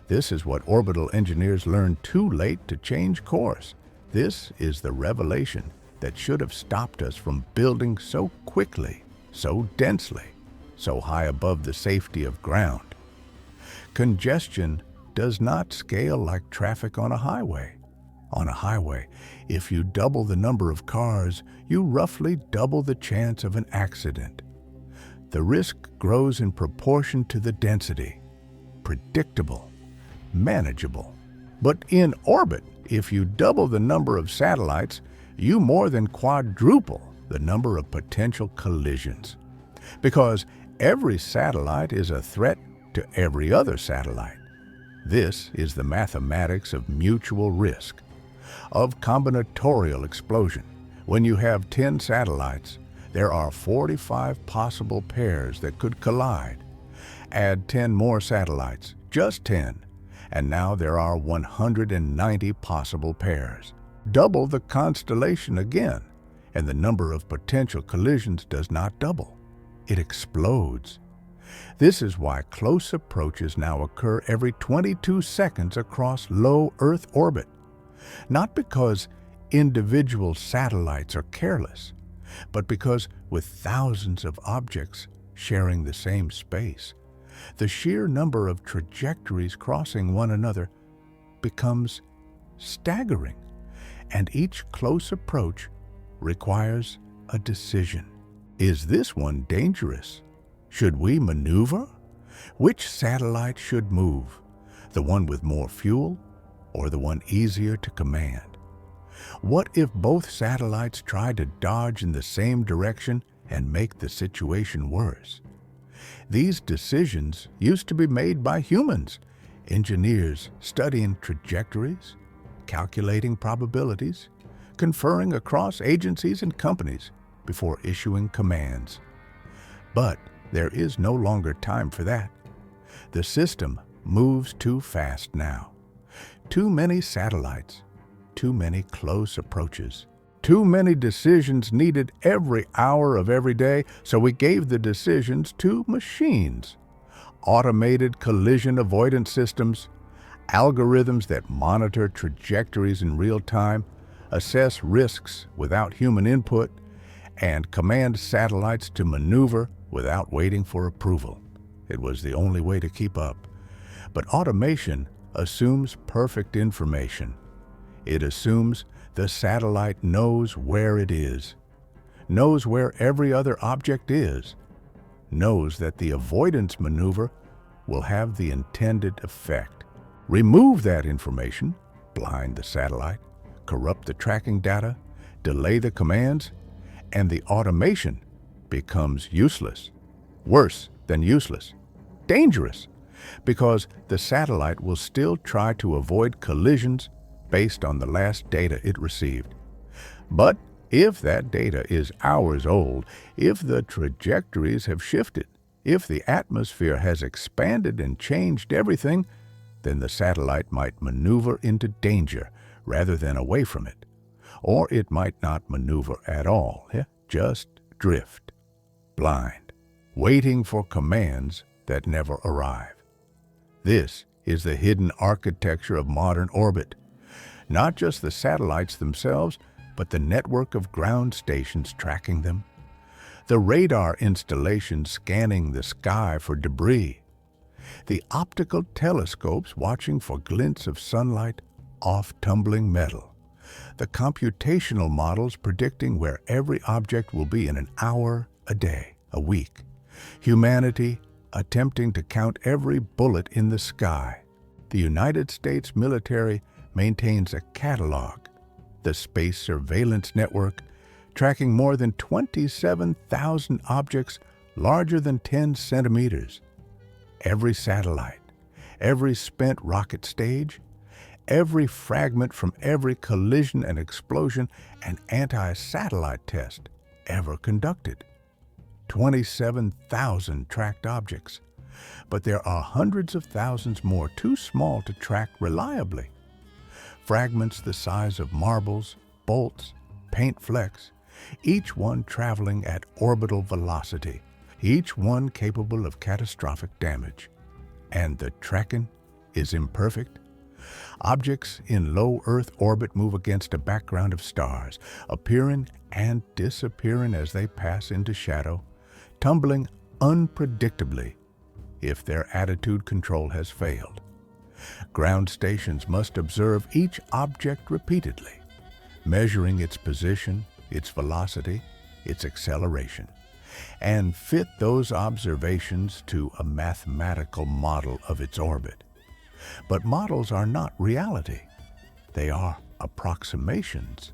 This is what orbital engineers learned too late to change course. This is the revelation that should have stopped us from building so quickly, so densely, so high above the safety of ground. Congestion does not scale like traffic on a highway. On a highway, if you double the number of cars, you roughly double the chance of an accident. The risk grows in proportion to the density. Predictable, manageable. But in orbit, if you double the number of satellites, you more than quadruple the number of potential collisions. Because every satellite is a threat to every other satellite. This is the mathematics of mutual risk, of combinatorial explosion. When you have 10 satellites, there are 45 possible pairs that could collide. Add 10 more satellites, just 10, and now there are 190 possible pairs. Double the constellation again, and the number of potential collisions does not double. It explodes. This is why close approaches now occur every 22 seconds across low Earth orbit. Not because individual satellites are careless, but because with thousands of objects sharing the same space, the sheer number of trajectories crossing one another becomes staggering, and each close approach requires a decision. Is this one dangerous? Should we maneuver? Which satellite should move? The one with more fuel or the one easier to command? What if both satellites try to dodge in the same direction and make the situation worse? These decisions used to be made by humans, engineers studying trajectories, calculating probabilities, conferring across agencies and companies before issuing commands. But there is no longer time for that. The system moves too fast now. Too many satellites, too many close approaches, too many decisions needed every hour of every day, so we gave the decisions to machines. Automated collision avoidance systems, algorithms that monitor trajectories in real time, assess risks without human input, and command satellites to maneuver without waiting for approval. It was the only way to keep up. But automation assumes perfect information. It assumes the satellite knows where it is, knows where every other object is, knows that the avoidance maneuver will have the intended effect. Remove that information, blind the satellite, corrupt the tracking data, delay the commands, and the automation becomes useless. Worse than useless. Dangerous, because the satellite will still try to avoid collisions based on the last data it received. But if that data is hours old, if the trajectories have shifted, if the atmosphere has expanded and changed everything, then the satellite might maneuver into danger rather than away from it. Or it might not maneuver at all, just drift, blind, waiting for commands that never arrive. This is the hidden architecture of modern orbit. Not just the satellites themselves, but the network of ground stations tracking them, the radar installations scanning the sky for debris, the optical telescopes watching for glints of sunlight off tumbling metal, the computational models predicting where every object will be in an hour, a day, a week, humanity attempting to count every bullet in the sky. The United States military maintains a catalog, the Space Surveillance Network, tracking more than 27,000 objects larger than 10 centimeters. Every satellite, every spent rocket stage, every fragment from every collision and explosion and anti-satellite test ever conducted. 27,000 tracked objects, but there are hundreds of thousands more too small to track reliably. Fragments the size of marbles, bolts, paint flecks, each one traveling at orbital velocity, each one capable of catastrophic damage. And the tracking is imperfect. Objects in low Earth orbit move against a background of stars, appearing and disappearing as they pass into shadow, tumbling unpredictably if their attitude control has failed. Ground stations must observe each object repeatedly, measuring its position, its velocity, its acceleration, and fit those observations to a mathematical model of its orbit. But models are not reality. They are approximations,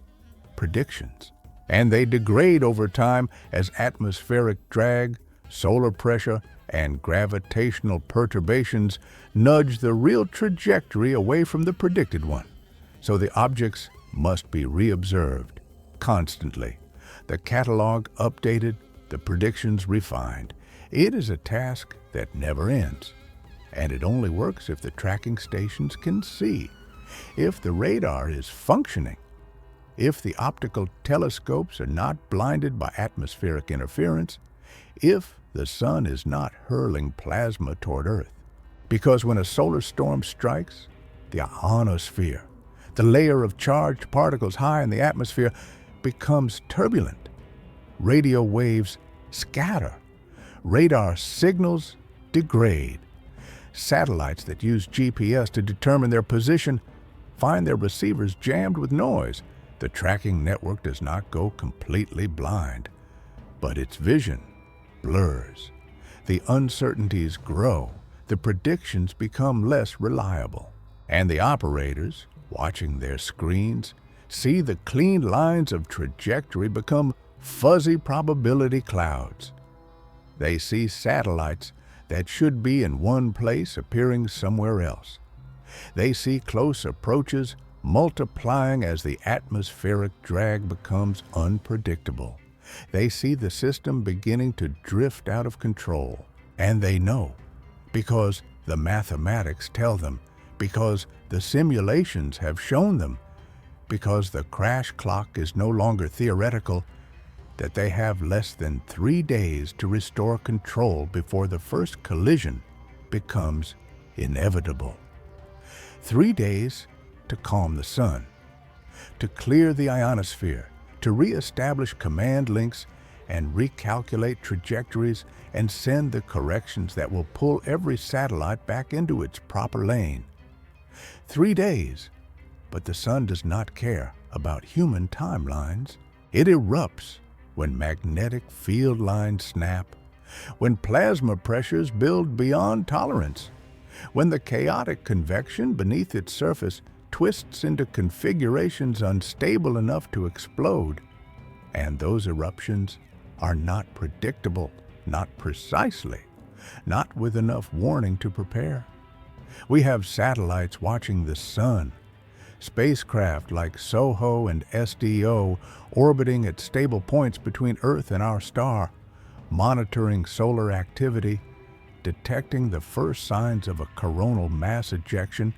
predictions, and they degrade over time as atmospheric drag, solar pressure, and gravitational perturbations nudge the real trajectory away from the predicted one. So the objects must be reobserved constantly, the catalog updated, the predictions refined. It is a task that never ends, and it only works if the tracking stations can see, if the radar is functioning, if the optical telescopes are not blinded by atmospheric interference, if the sun is not hurling plasma toward Earth. Because when a solar storm strikes, the ionosphere, the layer of charged particles high in the atmosphere, becomes turbulent. Radio waves scatter. Radar signals degrade. Satellites that use GPS to determine their position find their receivers jammed with noise. The tracking network does not go completely blind, but its vision blurs. The uncertainties grow. The predictions become less reliable. And the operators, watching their screens, see the clean lines of trajectory become fuzzy probability clouds. They see satellites that should be in one place appearing somewhere else. They see close approaches multiplying as the atmospheric drag becomes unpredictable. They see the system beginning to drift out of control. And they know, because the mathematics tell them, because the simulations have shown them, because the crash clock is no longer theoretical, that they have less than 3 days to restore control before the first collision becomes inevitable. 3 days to calm the sun, to clear the ionosphere, to re-establish command links and recalculate trajectories and send the corrections that will pull every satellite back into its proper lane. 3 days, but the sun does not care about human timelines. It erupts when magnetic field lines snap, when plasma pressures build beyond tolerance, when the chaotic convection beneath its surface twists into configurations unstable enough to explode. And those eruptions are not predictable, not precisely, not with enough warning to prepare. We have satellites watching the sun, spacecraft like SOHO and SDO orbiting at stable points between Earth and our star, monitoring solar activity, detecting the first signs of a coronal mass ejection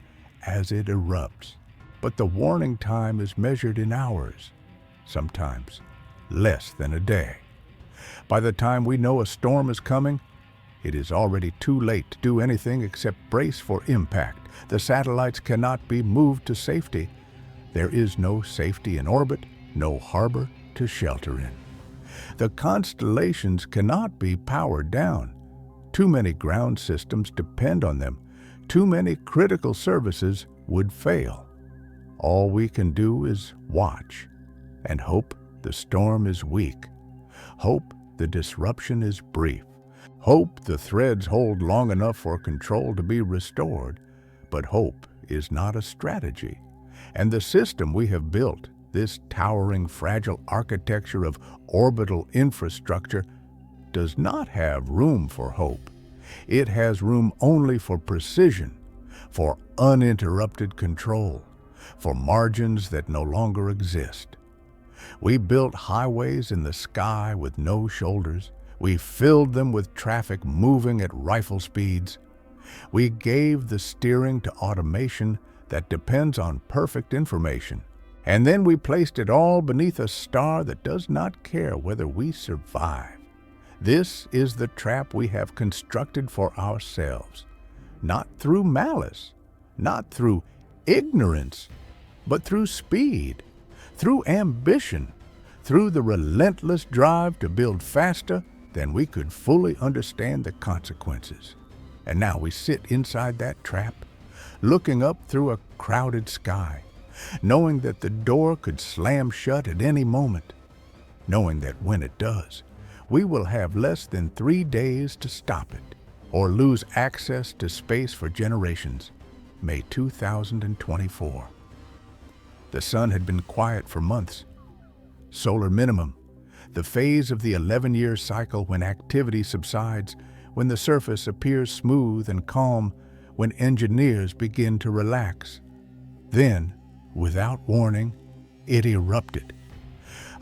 as it erupts. But the warning time is measured in hours, sometimes less than a day. By the time we know a storm is coming, it is already too late to do anything except brace for impact. The satellites cannot be moved to safety. There is no safety in orbit, no harbor to shelter in. The constellations cannot be powered down. Too many ground systems depend on them. Too many critical services would fail. All we can do is watch and hope the storm is weak. Hope the disruption is brief. Hope the threads hold long enough for control to be restored. But hope is not a strategy. And the system we have built, this towering, fragile architecture of orbital infrastructure, does not have room for hope. It has room only for precision, for uninterrupted control, for margins that no longer exist. We built highways in the sky with no shoulders. We filled them with traffic moving at rifle speeds. We gave the steering to automation that depends on perfect information. And then we placed it all beneath a star that does not care whether we survive. This is the trap we have constructed for ourselves, not through malice, not through ignorance, but through speed, through ambition, through the relentless drive to build faster than we could fully understand the consequences. And now we sit inside that trap, looking up through a crowded sky, knowing that the door could slam shut at any moment, knowing that when it does, we will have less than 3 days to stop it, or lose access to space for generations. May 2024. The sun had been quiet for months. Solar minimum, the phase of the 11-year cycle when activity subsides, when the surface appears smooth and calm, when engineers begin to relax. Then, without warning, it erupted.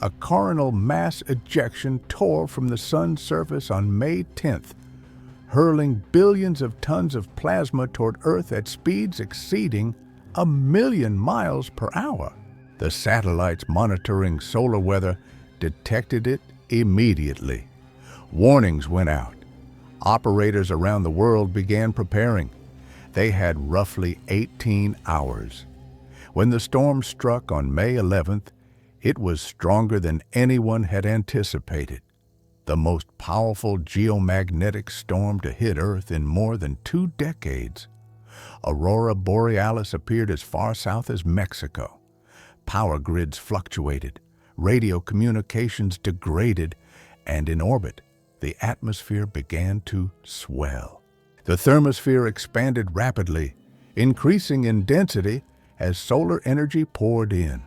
A coronal mass ejection tore from the sun's surface on May 10th, hurling billions of tons of plasma toward Earth at speeds exceeding 1,000,000 miles per hour. The satellites monitoring solar weather detected it immediately. Warnings went out. Operators around the world began preparing. They had roughly 18 hours. When the storm struck on May 11th, it was stronger than anyone had anticipated. The most powerful geomagnetic storm to hit Earth in more than 2 decades. Aurora Borealis appeared as far south as Mexico. Power grids fluctuated, radio communications degraded, and in orbit, the atmosphere began to swell. The thermosphere expanded rapidly, increasing in density as solar energy poured in.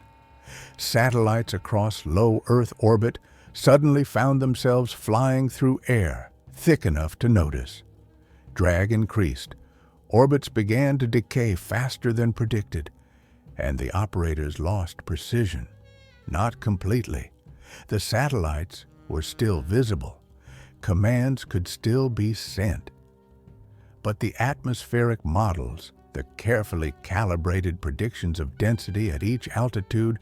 Satellites across low Earth orbit suddenly found themselves flying through air thick enough to notice. Drag increased. Orbits began to decay faster than predicted, and the operators lost precision. Not completely. The satellites were still visible. Commands could still be sent. But the atmospheric models, the carefully calibrated predictions of density at each altitude,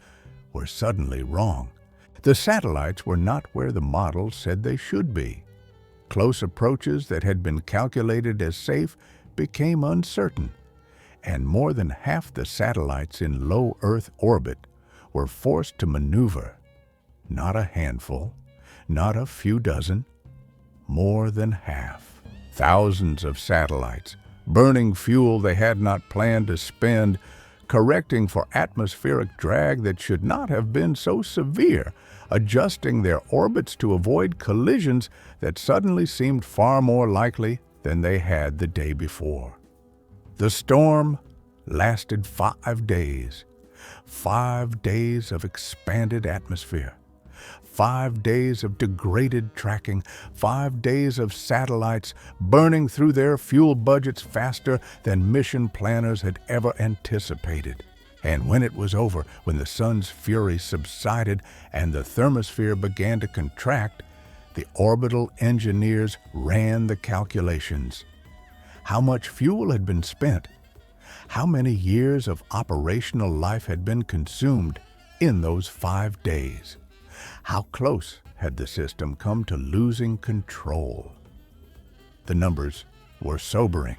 were suddenly wrong. The satellites were not where the models said they should be. Close approaches that had been calculated as safe became uncertain, and more than half the satellites in low Earth orbit were forced to maneuver. Not a handful, not a few dozen, more than half. Thousands of satellites, burning fuel they had not planned to spend, correcting for atmospheric drag that should not have been so severe, adjusting their orbits to avoid collisions that suddenly seemed far more likely than they had the day before. The storm lasted 5 days. 5 days of expanded atmosphere. 5 days of degraded tracking. 5 days of satellites burning through their fuel budgets faster than mission planners had ever anticipated. And when it was over, when the sun's fury subsided and the thermosphere began to contract, the orbital engineers ran the calculations. How much fuel had been spent? How many years of operational life had been consumed in those 5 days? How close had the system come to losing control? The numbers were sobering,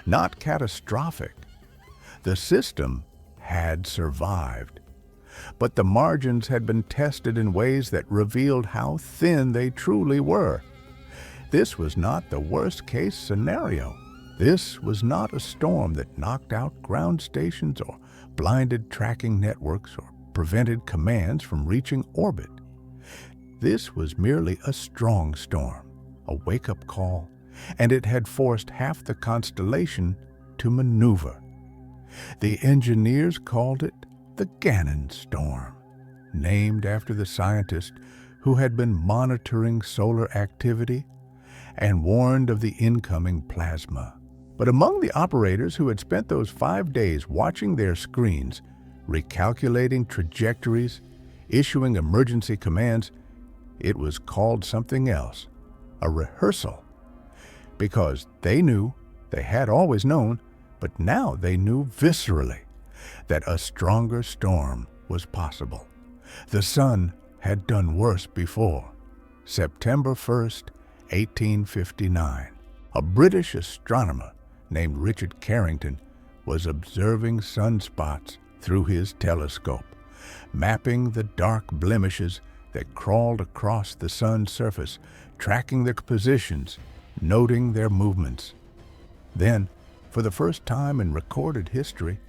not catastrophic. The system had survived. But the margins had been tested in ways that revealed how thin they truly were. This was not the worst-case scenario. This was not a storm that knocked out ground stations or blinded tracking networks or prevented commands from reaching orbit. This was merely a strong storm, a wake-up call, and it had forced half the constellation to maneuver. The engineers called it the Gannon Storm, named after the scientist who had been monitoring solar activity and warned of the incoming plasma. But among the operators who had spent those 5 days watching their screens, recalculating trajectories, issuing emergency commands, it was called something else, a rehearsal. Because they knew, they had always known, but now they knew viscerally that a stronger storm was possible. The sun had done worse before. September 1st, 1859, a British astronomer named Richard Carrington was observing sunspots through his telescope, mapping the dark blemishes that crawled across the sun's surface, tracking their positions, noting their movements. Then, for the first time in recorded history,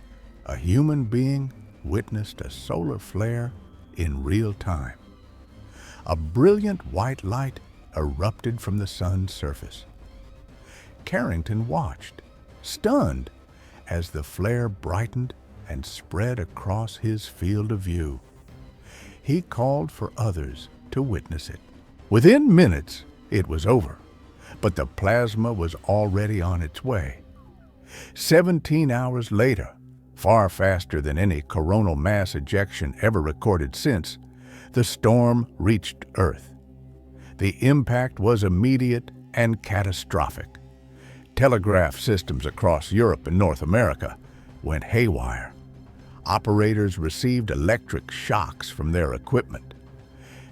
a human being witnessed a solar flare in real time. A brilliant white light erupted from the sun's surface. Carrington watched, stunned, as the flare brightened and spread across his field of view. He called for others to witness it. Within minutes, it was over, but the plasma was already on its way. 17 hours later, far faster than any coronal mass ejection ever recorded since, the storm reached Earth. The impact was immediate and catastrophic. Telegraph systems across Europe and North America went haywire. Operators received electric shocks from their equipment.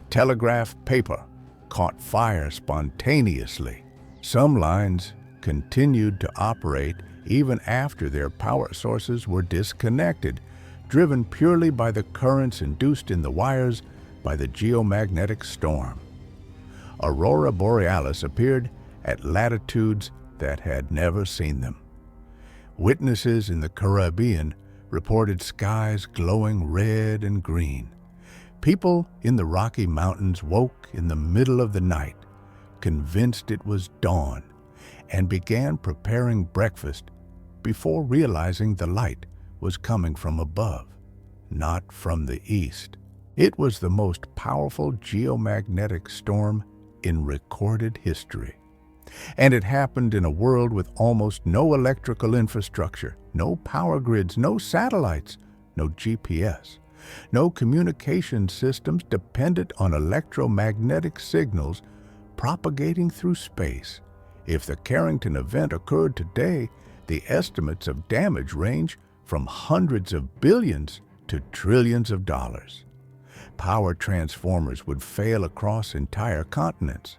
Telegraph paper caught fire spontaneously. Some lines continued to operate even after their power sources were disconnected, driven purely by the currents induced in the wires by the geomagnetic storm. Aurora borealis appeared at latitudes that had never seen them. Witnesses in the Caribbean reported skies glowing red and green. People in the Rocky Mountains woke in the middle of the night, convinced it was dawn, and began preparing breakfast before realizing the light was coming from above, not from the east. It was the most powerful geomagnetic storm in recorded history. And it happened in a world with almost no electrical infrastructure, no power grids, no satellites, no GPS, no communication systems dependent on electromagnetic signals propagating through space. If the Carrington event occurred today, the estimates of damage range from hundreds of billions to trillions of dollars. Power transformers would fail across entire continents.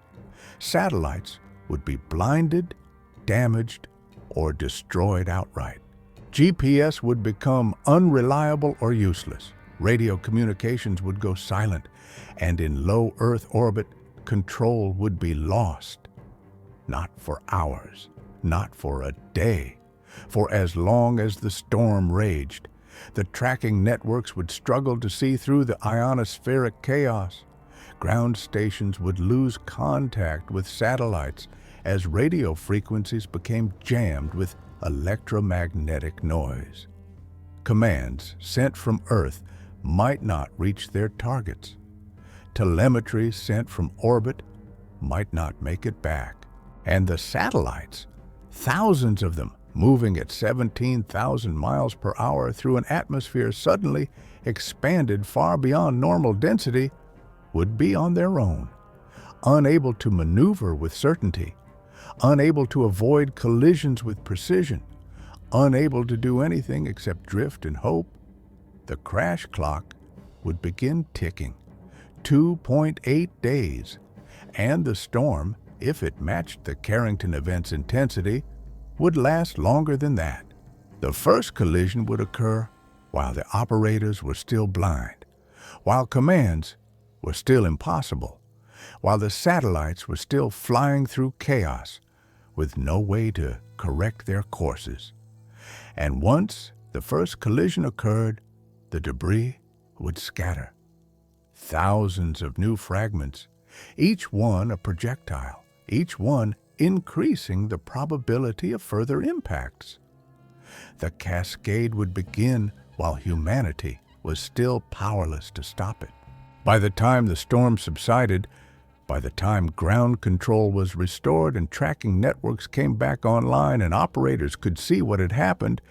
Satellites would be blinded, damaged, or destroyed outright. GPS would become unreliable or useless. Radio communications would go silent, and in low Earth orbit, control would be lost. Not for hours, not for a day. For as long as the storm raged, the tracking networks would struggle to see through the ionospheric chaos. Ground stations would lose contact with satellites as radio frequencies became jammed with electromagnetic noise. Commands sent from Earth might not reach their targets. Telemetry sent from orbit might not make it back. And the satellites, thousands of them moving at 17,000 miles per hour through an atmosphere suddenly expanded far beyond normal density, would be on their own, unable to maneuver with certainty, unable to avoid collisions with precision, unable to do anything except drift and hope. The crash clock would begin ticking. 2.8 days, and the storm, if it matched the Carrington event's intensity, would last longer than that. The first collision would occur while the operators were still blind, while commands were still impossible, while the satellites were still flying through chaos with no way to correct their courses. And once the first collision occurred, the debris would scatter. Thousands of new fragments, each one a projectile, each one increasing the probability of further impacts. The cascade would begin while humanity was still powerless to stop it. By the time the storm subsided, by the time ground control was restored and tracking networks came back online and operators could see what had happened,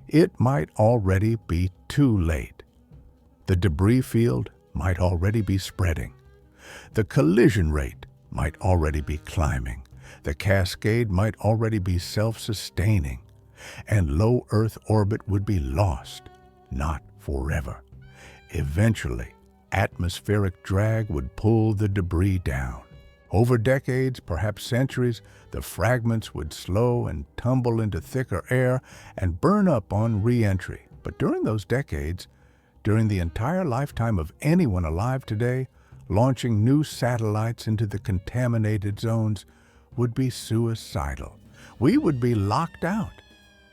it might already be too late. The debris field might already be spreading. The collision rate might already be climbing. The cascade might already be self-sustaining. And low Earth orbit would be lost, not forever. Eventually, atmospheric drag would pull the debris down. Over decades, perhaps centuries, the fragments would slow and tumble into thicker air and burn up on re-entry. But during those decades, during the entire lifetime of anyone alive today, launching new satellites into the contaminated zones would be suicidal. We would be locked out,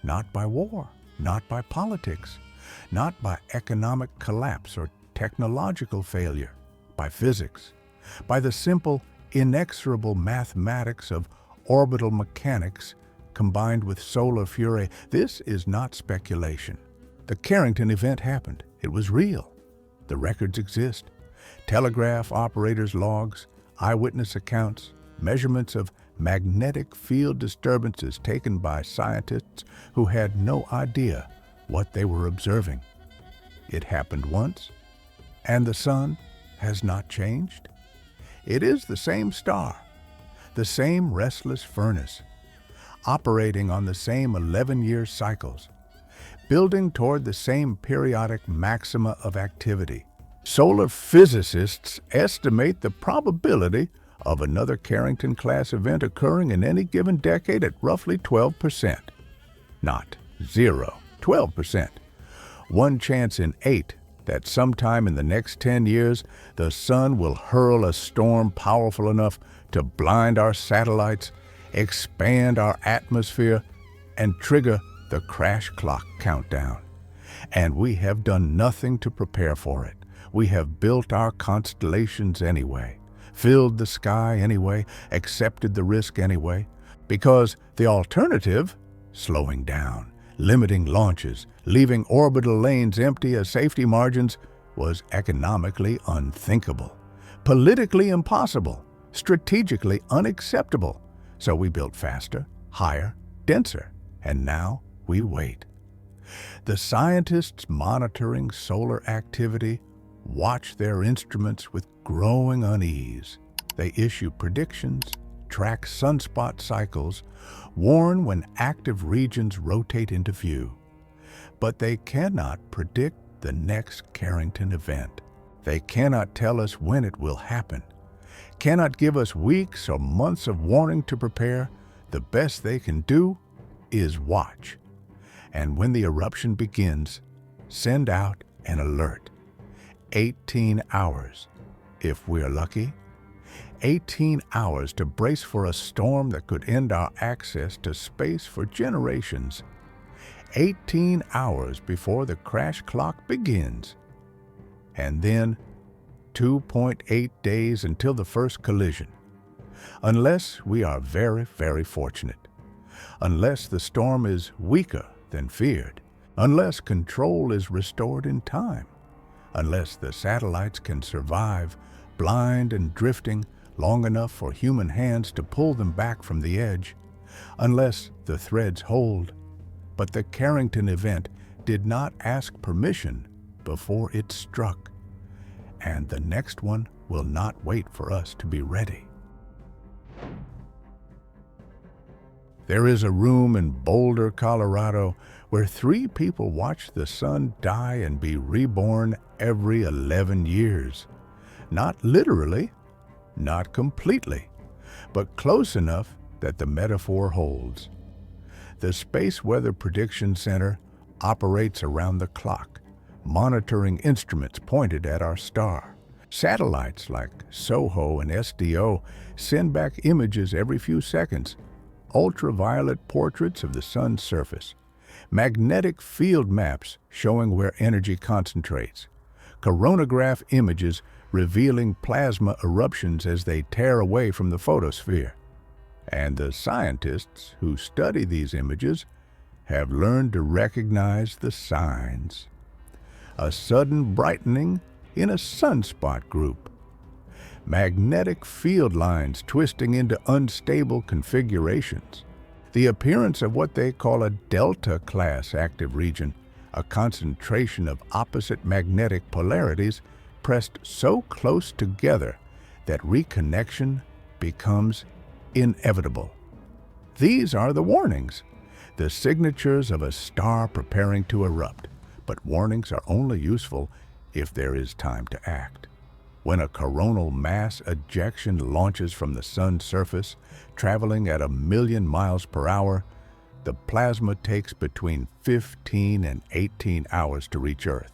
not by war, not by politics, not by economic collapse or technological failure, by physics, by the simple, inexorable mathematics of orbital mechanics combined with solar fury. This is not speculation. The Carrington Event happened. It was real. The records exist. Telegraph operators' logs, eyewitness accounts, measurements of magnetic field disturbances taken by scientists who had no idea what they were observing. It happened once, and the sun has not changed. It is the same star, the same restless furnace, operating on the same 11-year cycles, building toward the same periodic maxima of activity. Solar physicists estimate the probability of another Carrington-class event occurring in any given decade at roughly 12%. Not 0, 12%. One chance in 8 that sometime in the next 10 years, the sun will hurl a storm powerful enough to blind our satellites, expand our atmosphere, and trigger the crash clock countdown. And we have done nothing to prepare for it. We have built our constellations anyway, filled the sky anyway, accepted the risk anyway, because the alternative, slowing down, limiting launches, leaving orbital lanes empty as safety margins, was economically unthinkable, politically impossible, strategically unacceptable. So we built faster, higher, denser, and now we wait. The scientists monitoring solar activity watch their instruments with growing unease. They issue predictions, track sunspot cycles, warn when active regions rotate into view. But they cannot predict the next Carrington event. They cannot tell us when it will happen, cannot give us weeks or months of warning to prepare. The best they can do is watch. And when the eruption begins, send out an alert. 18 hours, if we're lucky. 18 hours to brace for a storm that could end our access to space for generations. 18 hours before the crash clock begins. And then 2.8 days until the first collision. Unless we are very, very fortunate. Unless the storm is weaker than feared. Unless control is restored in time. Unless the satellites can survive, blind and drifting, long enough for human hands to pull them back from the edge. Unless the threads hold. But the Carrington Event did not ask permission before it struck. And the next one will not wait for us to be ready. There is a room in Boulder, Colorado, where 3 people watch the sun die and be reborn every 11 years. Not literally, not completely, but close enough that the metaphor holds. The Space Weather Prediction Center operates around the clock, monitoring instruments pointed at our star. Satellites like SOHO and SDO send back images every few seconds, ultraviolet portraits of the sun's surface, magnetic field maps showing where energy concentrates, coronagraph images revealing plasma eruptions as they tear away from the photosphere. And the scientists who study these images have learned to recognize the signs. A sudden brightening in a sunspot group, magnetic field lines twisting into unstable configurations, the appearance of what they call a delta-class active region, a concentration of opposite magnetic polarities pressed so close together that reconnection becomes inevitable. These are the warnings, the signatures of a star preparing to erupt, but warnings are only useful if there is time to act. When a coronal mass ejection launches from the sun's surface, traveling at 1,000,000 miles per hour, the plasma takes between 15 and 18 hours to reach Earth,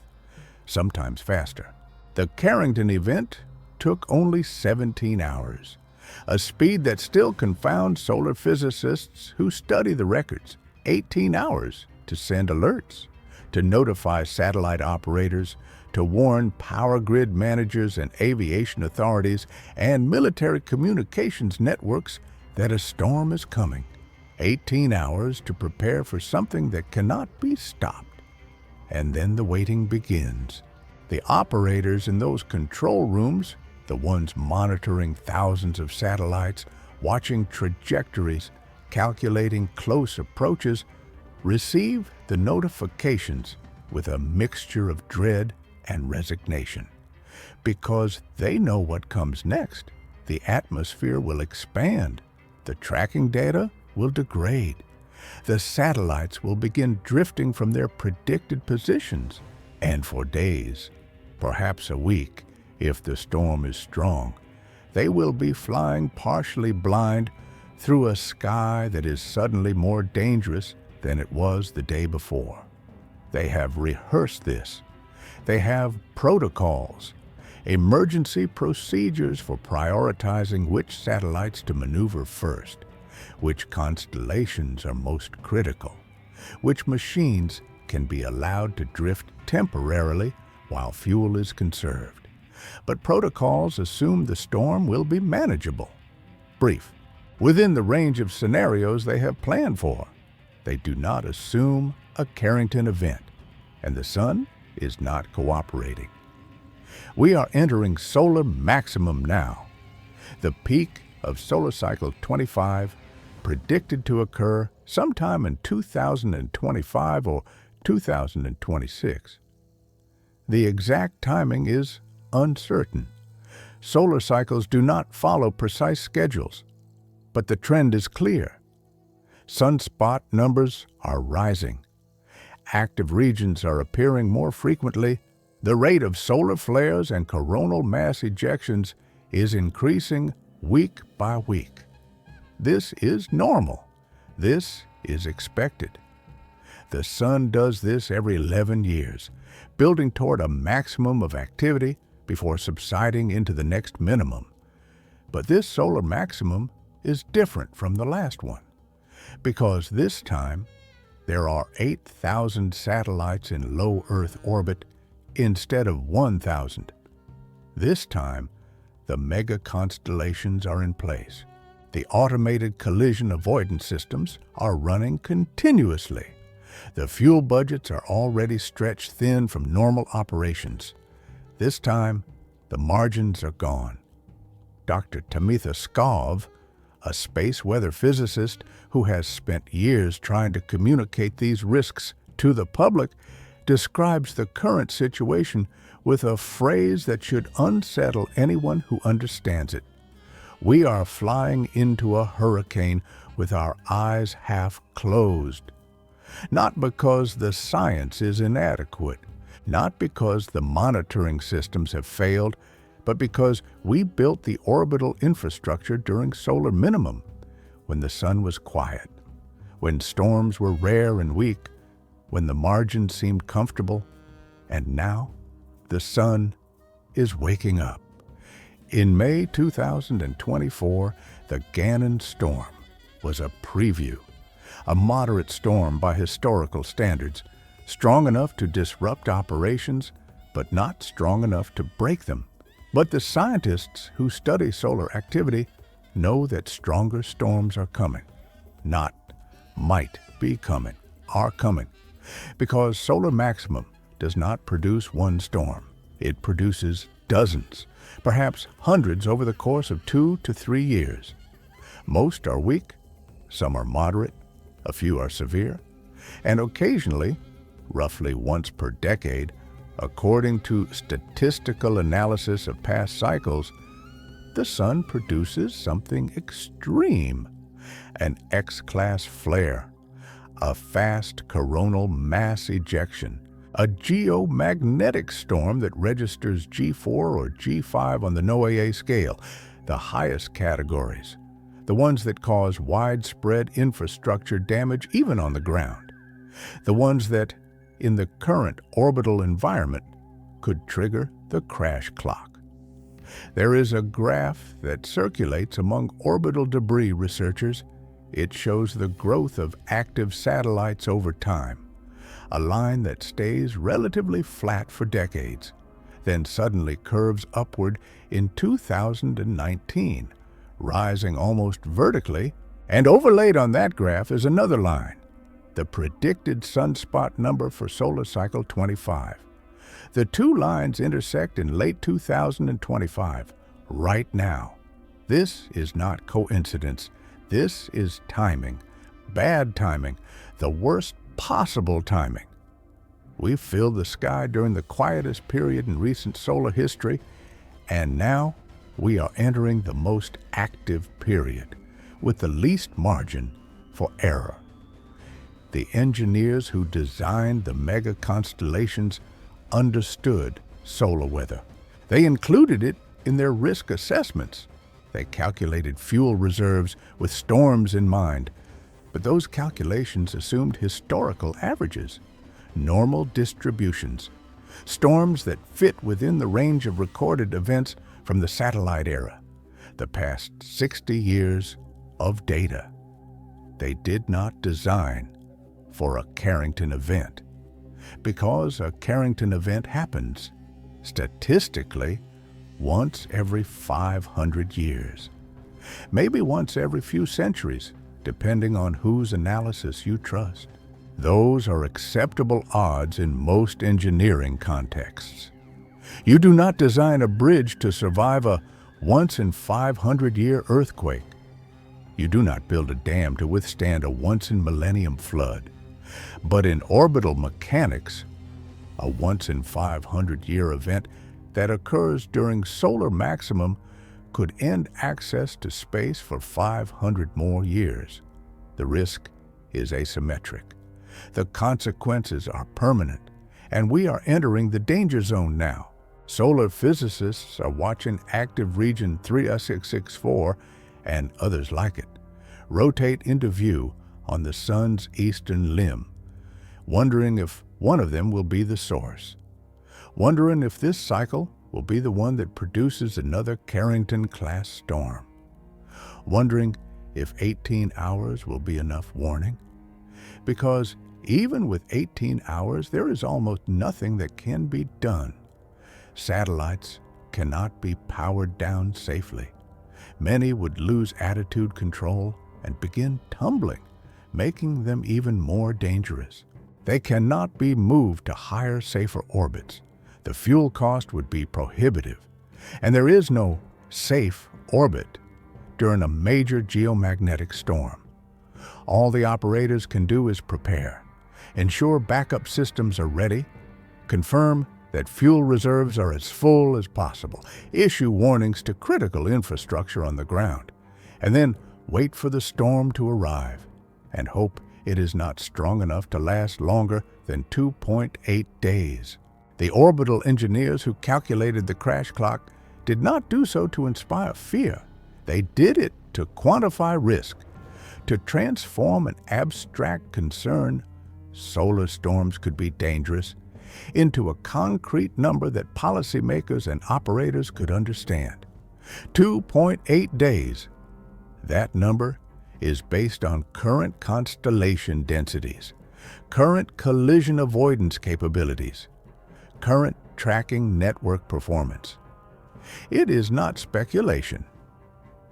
sometimes faster. The Carrington Event took only 17 hours, a speed that still confounds solar physicists who study the records. 18 hours to send alerts, to notify satellite operators, to warn power grid managers and aviation authorities and military communications networks that a storm is coming. 18 hours to prepare for something that cannot be stopped. And then the waiting begins. The operators in those control rooms, the ones monitoring thousands of satellites, watching trajectories, calculating close approaches, receive the notifications with a mixture of dread and resignation, because they know what comes next. The atmosphere will expand, the tracking data will degrade, the satellites will begin drifting from their predicted positions, and for days, perhaps a week, if the storm is strong, they will be flying partially blind through a sky that is suddenly more dangerous than it was the day before. They have rehearsed this. They have protocols, emergency procedures for prioritizing which satellites to maneuver first, which constellations are most critical, which machines can be allowed to drift temporarily while fuel is conserved. But protocols assume the storm will be manageable, brief, within the range of scenarios they have planned for. They do not assume a Carrington event, and the sun is not cooperating. We are entering solar maximum now. The peak of solar cycle 25, predicted to occur sometime in 2025 or 2026. The exact timing is uncertain. Solar cycles do not follow precise schedules, but the trend is clear. Sunspot numbers are rising. Active regions are appearing more frequently. The rate of solar flares and coronal mass ejections is increasing week by week. This is normal. This is expected. The sun does this every 11 years, building toward a maximum of activity before subsiding into the next minimum. But this solar maximum is different from the last one, because this time there are 8,000 satellites in low Earth orbit instead of 1,000. This time, the mega-constellations are in place. The automated collision avoidance systems are running continuously. The fuel budgets are already stretched thin from normal operations. This time, the margins are gone. Dr. Tamitha Skov, a space weather physicist who has spent years trying to communicate these risks to the public, describes the current situation with a phrase that should unsettle anyone who understands it. We are flying into a hurricane with our eyes half closed. Not because the science is inadequate, not because the monitoring systems have failed, but because we built the orbital infrastructure during solar minimum, when the sun was quiet, when storms were rare and weak, when the margins seemed comfortable. And now, the sun is waking up. In May 2024, the Gannon Storm was a preview, a moderate storm by historical standards, strong enough to disrupt operations, but not strong enough to break them. But the scientists who study solar activity know that stronger storms are coming. Not might be coming, are coming. Because solar maximum does not produce one storm. It produces dozens, perhaps hundreds over the course of 2 to 3 years. Most are weak, some are moderate, a few are severe, and occasionally, roughly once per decade, according to statistical analysis of past cycles, the sun produces something extreme, an X-class flare, a fast coronal mass ejection, a geomagnetic storm that registers G4 or G5 on the NOAA scale, the highest categories, the ones that cause widespread infrastructure damage even on the ground, the ones that, in the current orbital environment, could trigger the crash clock. There is a graph that circulates among orbital debris researchers. It shows the growth of active satellites over time, a line that stays relatively flat for decades, then suddenly curves upward in 2019, rising almost vertically, and overlaid on that graph is another line, the predicted sunspot number for solar cycle 25. The two lines intersect in late 2025, right now. This is not coincidence. This is timing, bad timing, the worst possible timing. We've filled the sky during the quietest period in recent solar history, and now we are entering the most active period, with the least margin for error. The engineers who designed the mega-constellations understood solar weather. They included it in their risk assessments. They calculated fuel reserves with storms in mind, but those calculations assumed historical averages, normal distributions, storms that fit within the range of recorded events from the satellite era, the past 60 years of data. They did not design for a Carrington event, because a Carrington event happens, statistically, once every 500 years, maybe once every few centuries, depending on whose analysis you trust. Those are acceptable odds in most engineering contexts. You do not design a bridge to survive a once-in-500-year earthquake. You do not build a dam to withstand a once-in-millennium flood. But in orbital mechanics, a once-in-500-year event that occurs during solar maximum could end access to space for 500 more years. The risk is asymmetric. The consequences are permanent, and we are entering the danger zone now. Solar physicists are watching active region 3664 and others like it rotate into view on the sun's eastern limb, wondering if one of them will be the source, wondering if this cycle will be the one that produces another Carrington-class storm, wondering if 18 hours will be enough warning. Because even with 18 hours, there is almost nothing that can be done. Satellites cannot be powered down safely. Many would lose attitude control and begin tumbling, making them even more dangerous. They cannot be moved to higher, safer orbits. The fuel cost would be prohibitive, and there is no safe orbit during a major geomagnetic storm. All the operators can do is prepare, ensure backup systems are ready, confirm that fuel reserves are as full as possible, issue warnings to critical infrastructure on the ground, and then wait for the storm to arrive and hope it is not strong enough to last longer than 2.8 days. The orbital engineers who calculated the crash clock did not do so to inspire fear. They did it to quantify risk, to transform an abstract concern, solar storms could be dangerous, into a concrete number that policymakers and operators could understand. 2.8 days. That number is based on current constellation densities, current collision avoidance capabilities, current tracking network performance. It is not speculation.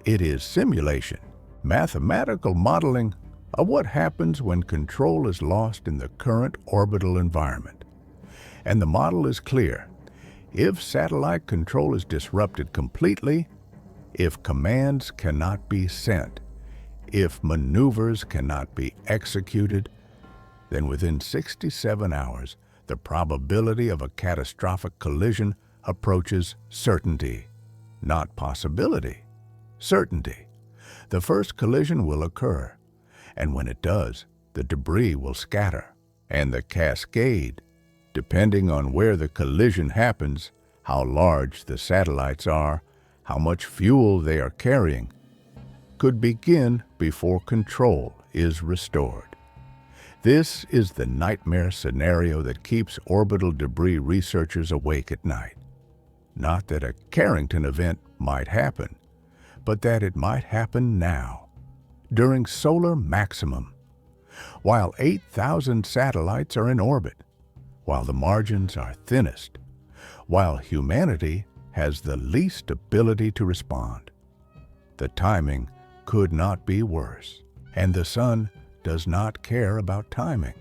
It is simulation, mathematical modeling of what happens when control is lost in the current orbital environment. And the model is clear. If satellite control is disrupted completely, if commands cannot be sent, if maneuvers cannot be executed, then within 67 hours, the probability of a catastrophic collision approaches certainty. Not possibility, certainty. The first collision will occur, and when it does, the debris will scatter, and the cascade, depending on where the collision happens, how large the satellites are, how much fuel they are carrying, could begin before control is restored. This is the nightmare scenario that keeps orbital debris researchers awake at night. Not that a Carrington event might happen, but that it might happen now, during solar maximum, while 8,000 satellites are in orbit, while the margins are thinnest, while humanity has the least ability to respond. The timing could not be worse, and the sun does not care about timing.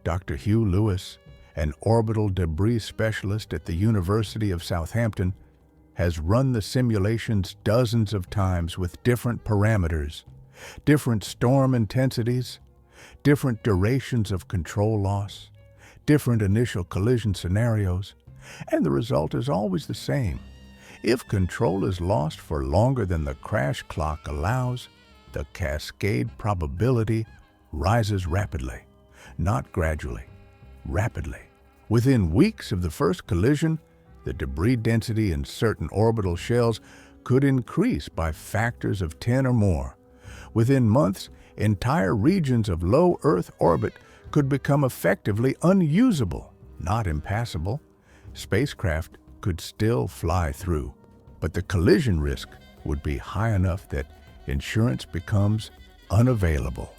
Dr. Hugh Lewis, an orbital debris specialist at the University of Southampton, has run the simulations dozens of times with different parameters, different storm intensities, different durations of control loss, different initial collision scenarios, and the result is always the same. If control is lost for longer than the crash clock allows, the cascade probability rises rapidly, not gradually, rapidly. Within weeks of the first collision, the debris density in certain orbital shells could increase by factors of 10 or more. Within months, entire regions of low Earth orbit could become effectively unusable, not impassable. Spacecraft could still fly through, but the collision risk would be high enough that insurance becomes unavailable.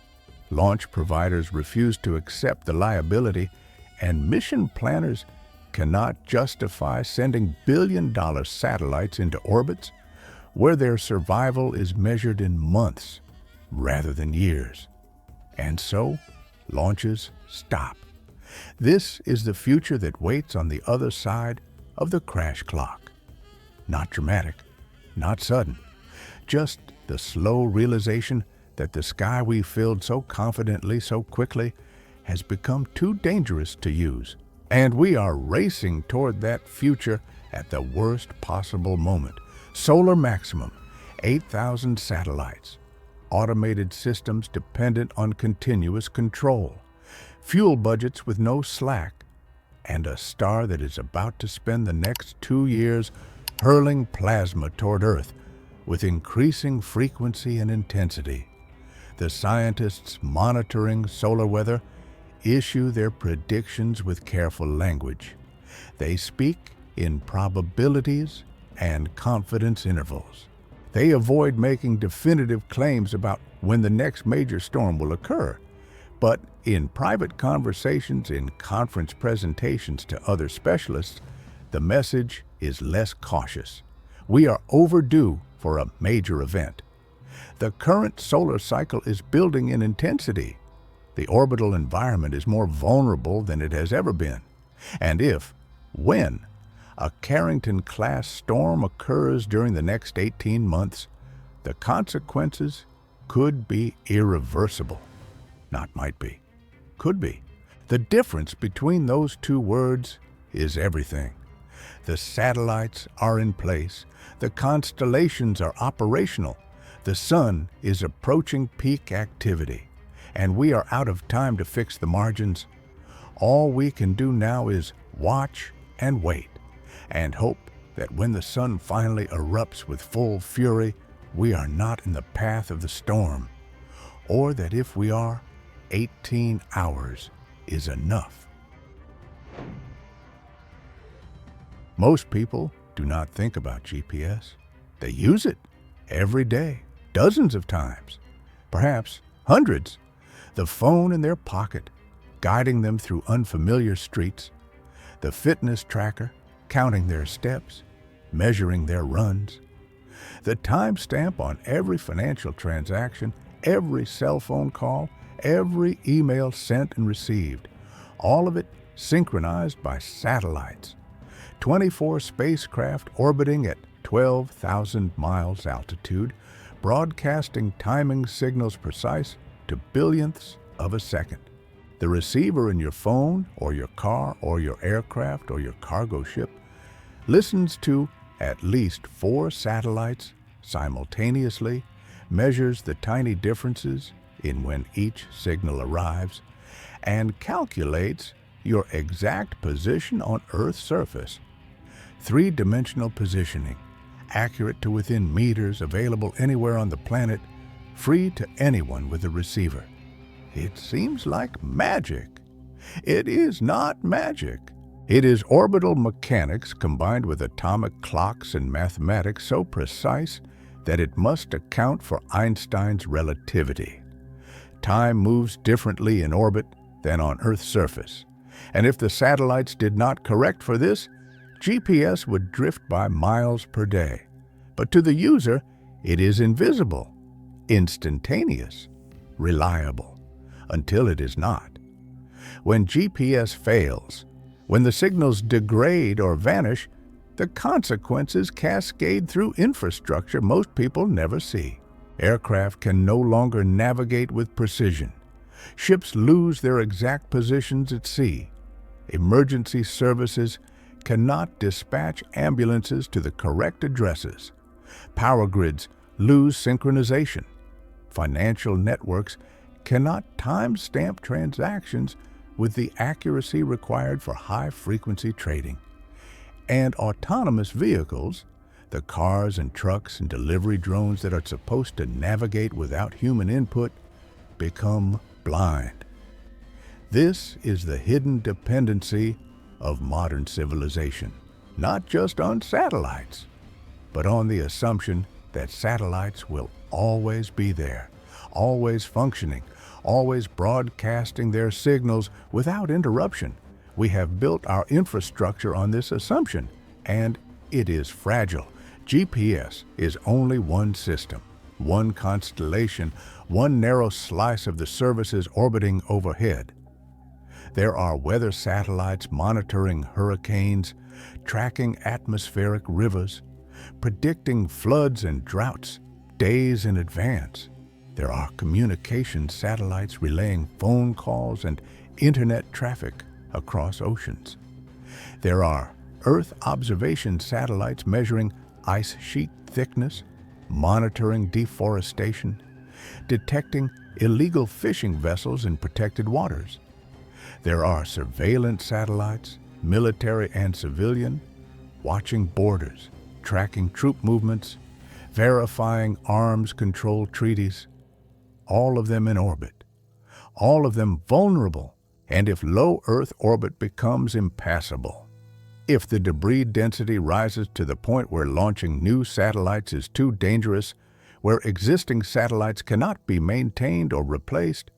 Launch providers refuse to accept the liability, and mission planners cannot justify sending billion-dollar satellites into orbits where their survival is measured in months rather than years. And so, launches stop. This is the future that waits on the other side of the crash clock. Not dramatic, not sudden, just the slow realization that the sky we filled so confidently, so quickly, has become too dangerous to use. And we are racing toward that future at the worst possible moment. Solar maximum, 8,000 satellites, automated systems dependent on continuous control, fuel budgets with no slack, and a star that is about to spend the next 2 years hurling plasma toward Earth with increasing frequency and intensity. The scientists monitoring solar weather issue their predictions with careful language. They speak in probabilities and confidence intervals. They avoid making definitive claims about when the next major storm will occur. But in private conversations, in conference presentations to other specialists, the message is less cautious. We are overdue for a major event. The current solar cycle is building in intensity. The orbital environment is more vulnerable than it has ever been. And when, a Carrington-class storm occurs during the next 18 months, the consequences could be irreversible. Not might be, could be. The difference between those two words is everything. The satellites are in place. The constellations are operational. The sun is approaching peak activity, and we are out of time to fix the margins. All we can do now is watch and wait, and hope that when the sun finally erupts with full fury, we are not in the path of the storm, or that if we are, 18 hours is enough. Most people do not think about GPS. They use it every day, dozens of times, perhaps hundreds. The phone in their pocket, guiding them through unfamiliar streets. The fitness tracker, counting their steps, measuring their runs. The timestamp on every financial transaction, every cell phone call, every email sent and received. All of it synchronized by satellites. 24 spacecraft orbiting at 12,000 miles altitude, broadcasting timing signals precise to billionths of a second. The receiver in your phone or your car or your aircraft or your cargo ship listens to at least 4 satellites simultaneously, measures the tiny differences in when each signal arrives, and calculates your exact position on Earth's surface. 3-dimensional positioning, accurate to within meters, available anywhere on the planet, free to anyone with a receiver. It seems like magic. It is not magic. It is orbital mechanics combined with atomic clocks and mathematics so precise that it must account for Einstein's relativity. Time moves differently in orbit than on Earth's surface, and if the satellites did not correct for this, GPS would drift by miles per day. But to the user, it is invisible, instantaneous, reliable, until it is not. When GPS fails, when the signals degrade or vanish, the consequences cascade through infrastructure most people never see. Aircraft can no longer navigate with precision. Ships lose their exact positions at sea. Emergency services cannot dispatch ambulances to the correct addresses. Power grids lose synchronization. Financial networks cannot timestamp transactions with the accuracy required for high-frequency trading. And autonomous vehicles, the cars and trucks and delivery drones that are supposed to navigate without human input, become blind. This is the hidden dependency of modern civilization, not just on satellites, but on the assumption that satellites will always be there, always functioning, always broadcasting their signals without interruption. We have built our infrastructure on this assumption, and it is fragile. GPS is only one system, one constellation, one narrow slice of the services orbiting overhead. There are weather satellites monitoring hurricanes, tracking atmospheric rivers, predicting floods and droughts days in advance. There are communication satellites relaying phone calls and internet traffic across oceans. There are Earth observation satellites measuring ice sheet thickness, monitoring deforestation, detecting illegal fishing vessels in protected waters. There are surveillance satellites, military and civilian, watching borders, tracking troop movements, verifying arms control treaties, all of them in orbit, all of them vulnerable, and if low Earth orbit becomes impassable, if the debris density rises to the point where launching new satellites is too dangerous, where existing satellites cannot be maintained or replaced,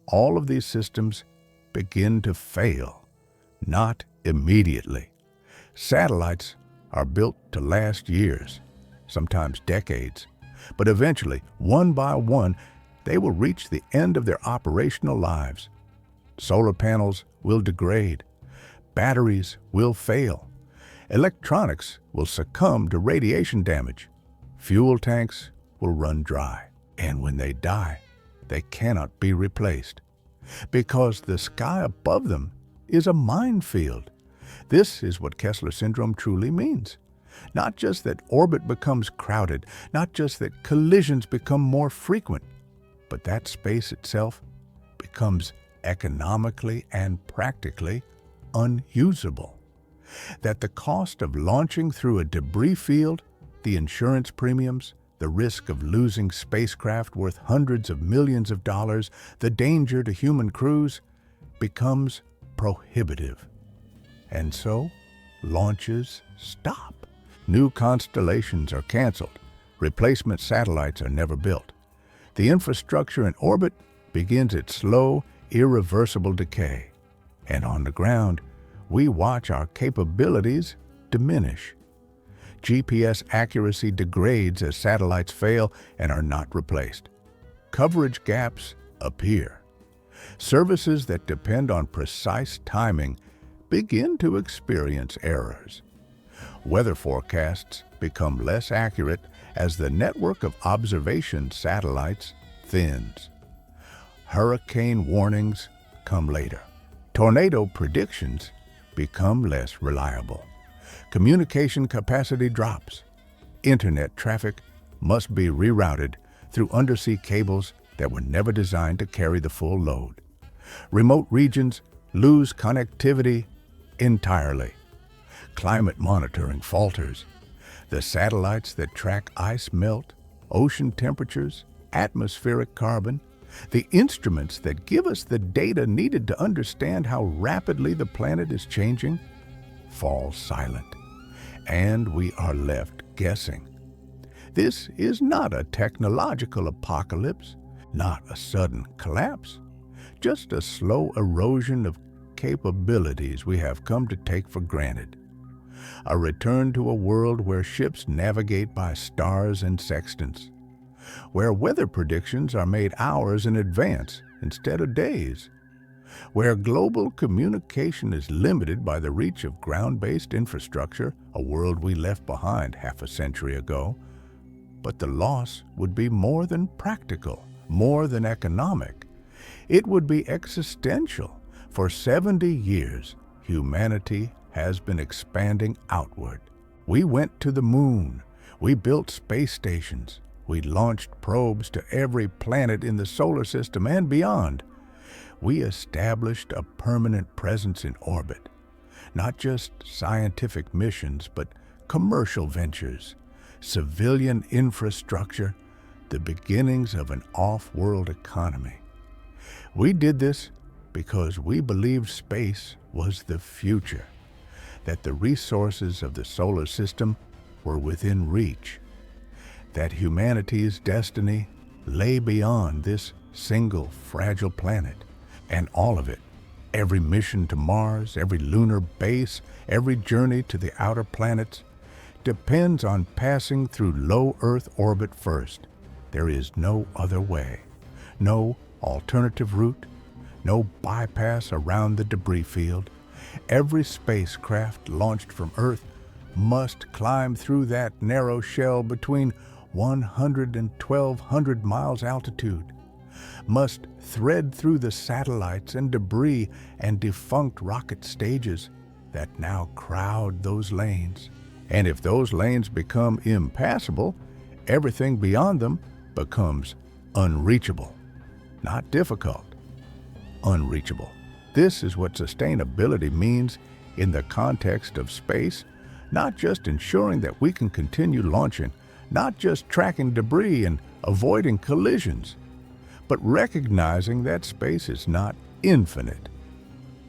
all of these systems begin to fail, not immediately. Satellites are built to last years, sometimes decades, but eventually, one by one, they will reach the end of their operational lives. Solar panels will degrade. Batteries will fail. Electronics will succumb to radiation damage. Fuel tanks will run dry. And when they die, they cannot be replaced, because the sky above them is a minefield. This is what Kessler Syndrome truly means. Not just that orbit becomes crowded, not just that collisions become more frequent, but that space itself becomes economically and practically unusable. That the cost of launching through a debris field, the insurance premiums, the risk of losing spacecraft worth hundreds of millions of dollars, the danger to human crews, becomes prohibitive. And so, launches stop. New constellations are canceled. Replacement satellites are never built. The infrastructure in orbit begins its slow, irreversible decay. And on the ground, we watch our capabilities diminish. GPS accuracy degrades as satellites fail and are not replaced. Coverage gaps appear. Services that depend on precise timing begin to experience errors. Weather forecasts become less accurate as the network of observation satellites thins. Hurricane warnings come later. Tornado predictions become less reliable. Communication capacity drops. Internet traffic must be rerouted through undersea cables that were never designed to carry the full load. Remote regions lose connectivity entirely. Climate monitoring falters. The satellites that track ice melt, ocean temperatures, atmospheric carbon, the instruments that give us the data needed to understand how rapidly the planet is changing, fall silent. And we are left guessing. This is not a technological apocalypse, not a sudden collapse, just a slow erosion of capabilities we have come to take for granted. A return to a world where ships navigate by stars and sextants, where weather predictions are made hours in advance instead of days, where global communication is limited by the reach of ground-based infrastructure, a world we left behind half a century ago. But the loss would be more than practical, more than economic. It would be existential. For 70 years, humanity has been expanding outward. We went to the moon. We built space stations. We launched probes to every planet in the solar system and beyond. We established a permanent presence in orbit. Not just scientific missions, but commercial ventures, civilian infrastructure, the beginnings of an off-world economy. We did this because we believed space was the future, that the resources of the solar system were within reach, that humanity's destiny lay beyond this single fragile planet, and all of it, every mission to Mars, every lunar base, every journey to the outer planets, depends on passing through low Earth orbit first. There is no other way, no alternative route, no bypass around the debris field. Every spacecraft launched from Earth must climb through that narrow shell between 100 and 1,200 miles altitude, must thread through the satellites and debris and defunct rocket stages that now crowd those lanes. And if those lanes become impassable, everything beyond them becomes unreachable. Not difficult, unreachable. This is what sustainability means in the context of space, not just ensuring that we can continue launching, not just tracking debris and avoiding collisions, but recognizing that space is not infinite,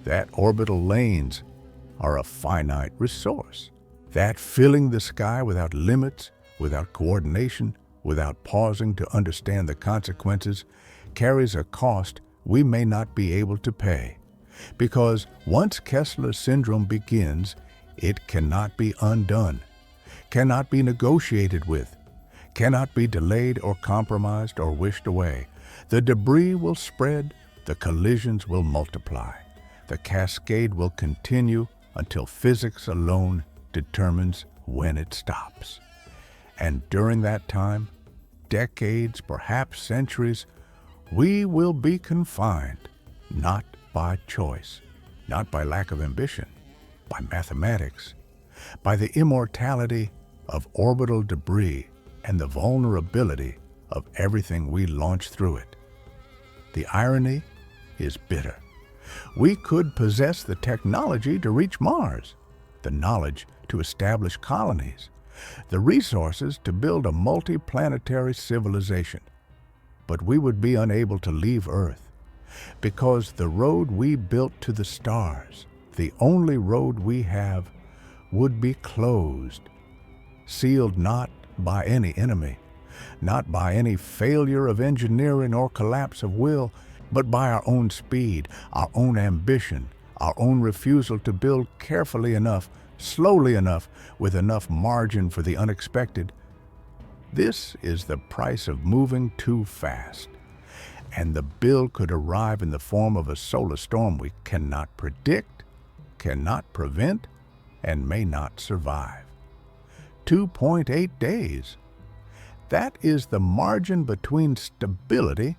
that orbital lanes are a finite resource, that filling the sky without limits, without coordination, without pausing to understand the consequences, carries a cost we may not be able to pay. Because once Kessler Syndrome begins, it cannot be undone, cannot be negotiated with, cannot be delayed or compromised or wished away. The debris will spread, the collisions will multiply, the cascade will continue until physics alone determines when it stops. And during that time, decades, perhaps centuries, we will be confined, not by choice, not by lack of ambition, by mathematics, by the immortality of orbital debris and the vulnerability of everything we launch through it. The irony is bitter. We could possess the technology to reach Mars, the knowledge to establish colonies, the resources to build a multi-planetary civilization, but we would be unable to leave Earth because the road we built to the stars, the only road we have, would be closed, sealed not by any enemy, not by any failure of engineering or collapse of will, but by our own speed, our own ambition, our own refusal to build carefully enough, slowly enough, with enough margin for the unexpected. This is the price of moving too fast. And the bill could arrive in the form of a solar storm we cannot predict, cannot prevent, and may not survive. 2.8 days. That is the margin between stability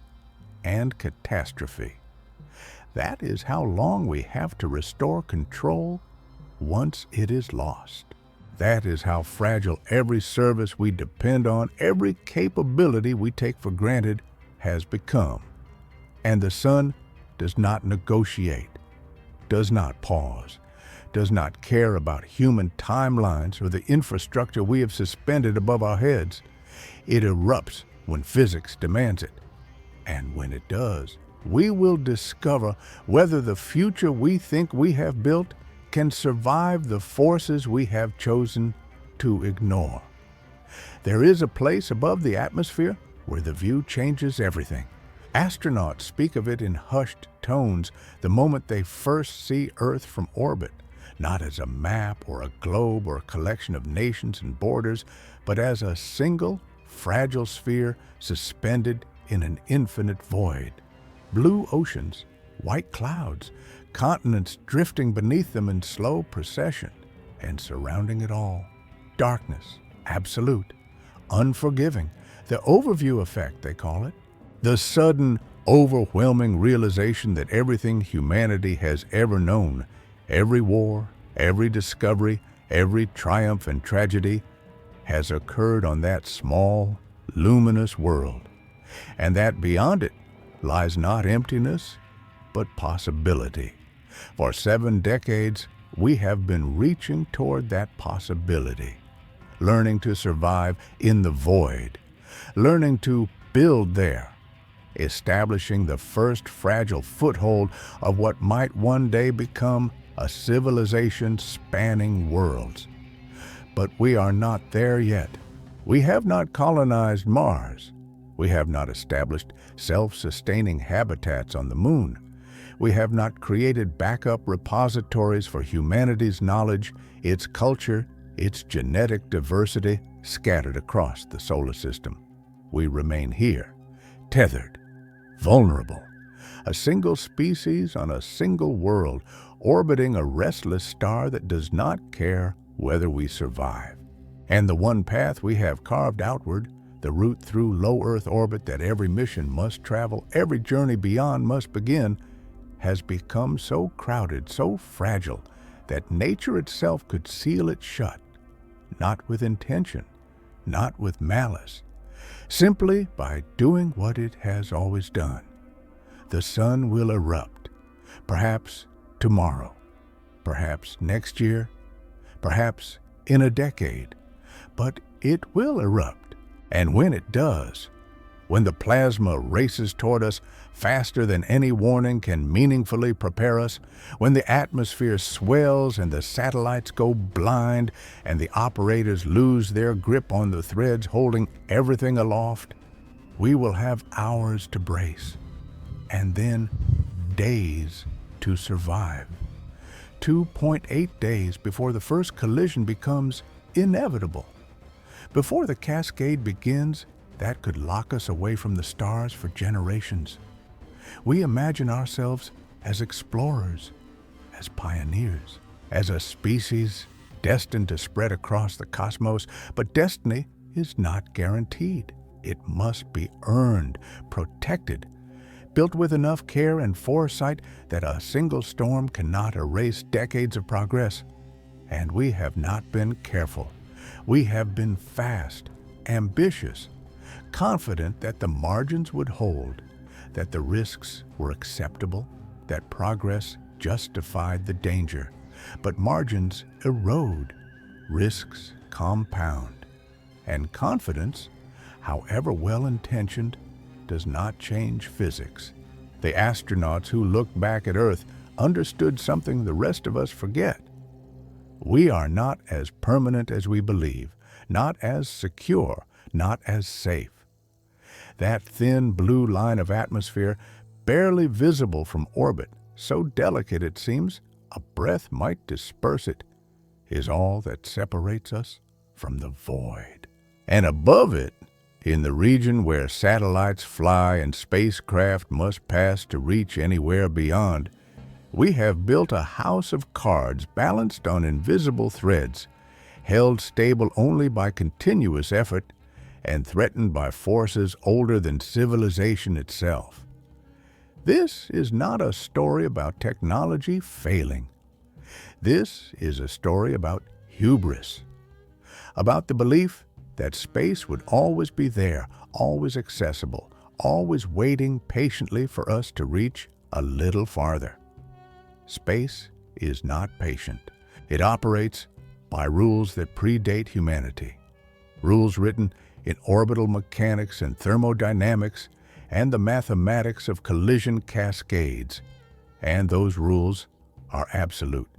and catastrophe. That is how long we have to restore control once it is lost. That is how fragile every service we depend on, every capability we take for granted has become. And the sun does not negotiate, does not pause, does not care about human timelines or the infrastructure we have suspended above our heads. It erupts when physics demands it. And when it does, we will discover whether the future we think we have built can survive the forces we have chosen to ignore. There is a place above the atmosphere where the view changes everything. Astronauts speak of it in hushed tones the moment they first see Earth from orbit, not as a map or a globe or a collection of nations and borders, but as a single, fragile sphere suspended in an infinite void. Blue oceans, white clouds, continents drifting beneath them in slow procession, and surrounding it all, darkness, absolute, unforgiving, the overview effect, they call it. The sudden, overwhelming realization that everything humanity has ever known, every war, every discovery, every triumph and tragedy, has occurred on that small, luminous world, and that beyond it lies not emptiness, but possibility. For 7 decades, we have been reaching toward that possibility, learning to survive in the void, learning to build there, establishing the first fragile foothold of what might one day become a civilization spanning worlds. But we are not there yet. We have not colonized Mars. We have not established self-sustaining habitats on the moon. We have not created backup repositories for humanity's knowledge, its culture, its genetic diversity scattered across the solar system. We remain here, tethered, vulnerable, a single species on a single world, orbiting a restless star that does not care whether we survive. And the one path we have carved outward, the route through low Earth orbit that every mission must travel, every journey beyond must begin, has become so crowded, so fragile, that nature itself could seal it shut, not with intention, not with malice, simply by doing what it has always done. The sun will erupt, perhaps tomorrow, perhaps next year, perhaps in a decade, but it will erupt. And when it does, when the plasma races toward us faster than any warning can meaningfully prepare us, when the atmosphere swells and the satellites go blind and the operators lose their grip on the threads holding everything aloft, we will have hours to brace, and then days to survive. 2.8 days before the first collision becomes inevitable. Before the cascade begins, that could lock us away from the stars for generations. We imagine ourselves as explorers, as pioneers, as a species destined to spread across the cosmos, but destiny is not guaranteed. It must be earned, protected, built with enough care and foresight that a single storm cannot erase decades of progress. And we have not been careful. We have been fast, ambitious, confident that the margins would hold, that the risks were acceptable, that progress justified the danger. But margins erode, risks compound, and confidence, however well-intentioned, does not change physics. The astronauts who looked back at Earth understood something the rest of us forget. We are not as permanent as we believe, not as secure, not as safe. That thin blue line of atmosphere, barely visible from orbit, so delicate it seems a breath might disperse it, is all that separates us from the void. And above it, in the region where satellites fly and spacecraft must pass to reach anywhere beyond, we have built a house of cards balanced on invisible threads, held stable only by continuous effort, and threatened by forces older than civilization itself. This is not a story about technology failing. This is a story about hubris, about the belief that space would always be there, always accessible, always waiting patiently for us to reach a little farther. Space is not patient. It operates by rules that predate humanity, rules written in orbital mechanics and thermodynamics and the mathematics of collision cascades. And those rules are absolute.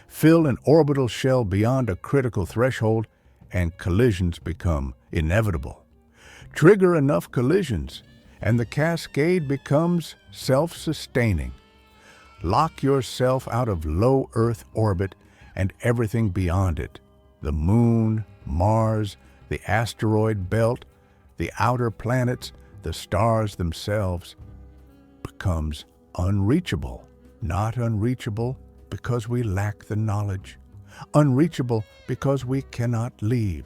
Fill an orbital shell beyond a critical threshold and collisions become inevitable. Trigger enough collisions and the cascade becomes self-sustaining. Lock yourself out of low Earth orbit and everything beyond it, the Moon, Mars, the asteroid belt, the outer planets, the stars themselves, becomes unreachable. Not unreachable because we lack the knowledge. Unreachable because we cannot leave.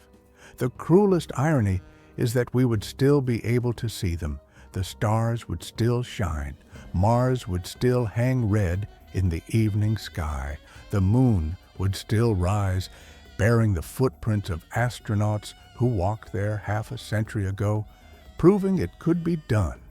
The cruelest irony is that we would still be able to see them. The stars would still shine. Mars would still hang red in the evening sky. The moon would still rise, bearing the footprints of astronauts who walked there half a century ago, proving it could be done.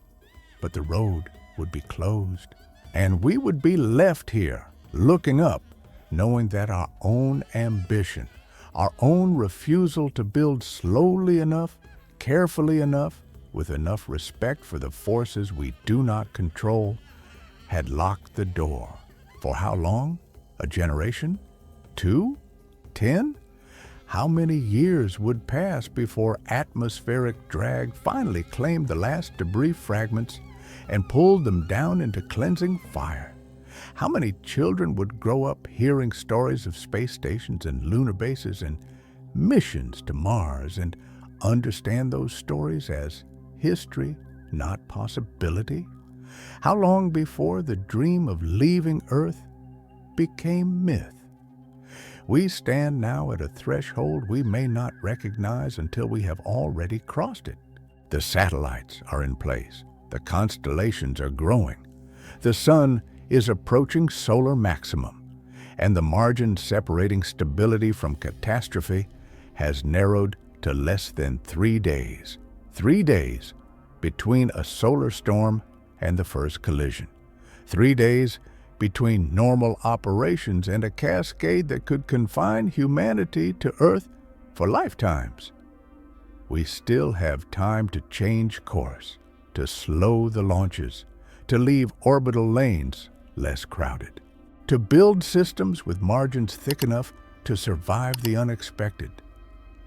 But the road would be closed, and we would be left here, looking up, knowing that our own ambition, our own refusal to build slowly enough, carefully enough, with enough respect for the forces we do not control, had locked the door. For how long? A generation? 2? 10? How many years would pass before atmospheric drag finally claimed the last debris fragments and pulled them down into cleansing fire? How many children would grow up hearing stories of space stations and lunar bases and missions to Mars and understand those stories as history, not possibility? How long before the dream of leaving Earth became myth? We stand now at a threshold we may not recognize until we have already crossed it. The satellites are in place. The constellations are growing. The sun is approaching solar maximum, and the margin separating stability from catastrophe has narrowed to less than 3 days. 3 days between a solar storm and the first collision. 3 days between normal operations and a cascade that could confine humanity to Earth for lifetimes. We still have time to change course, to slow the launches, to leave orbital lanes less crowded, to build systems with margins thick enough to survive the unexpected.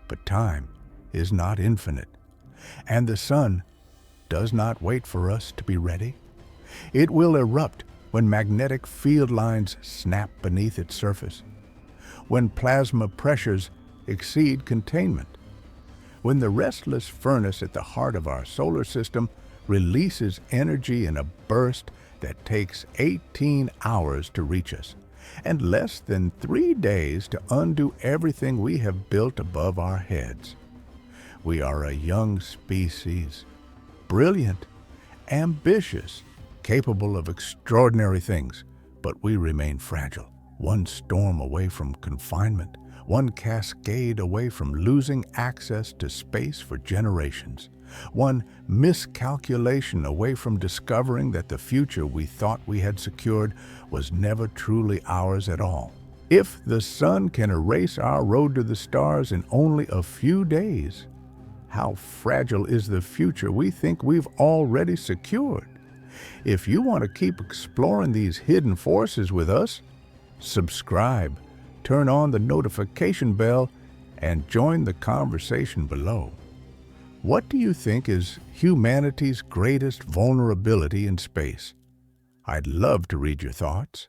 But time is not infinite, and the sun does not wait for us to be ready. It will erupt when magnetic field lines snap beneath its surface, when plasma pressures exceed containment, when the restless furnace at the heart of our solar system releases energy in a burst that takes 18 hours to reach us, and less than 3 days to undo everything we have built above our heads. We are a young species, brilliant, ambitious, capable of extraordinary things, but we remain fragile. One storm away from confinement, one cascade away from losing access to space for generations, one miscalculation away from discovering that the future we thought we had secured was never truly ours at all. If the sun can erase our road to the stars in only a few days, how fragile is the future we think we've already secured? If you want to keep exploring these hidden forces with us, subscribe turn on the notification bell, and join the conversation below. What do you think is humanity's greatest vulnerability in space? I'd love to read your thoughts.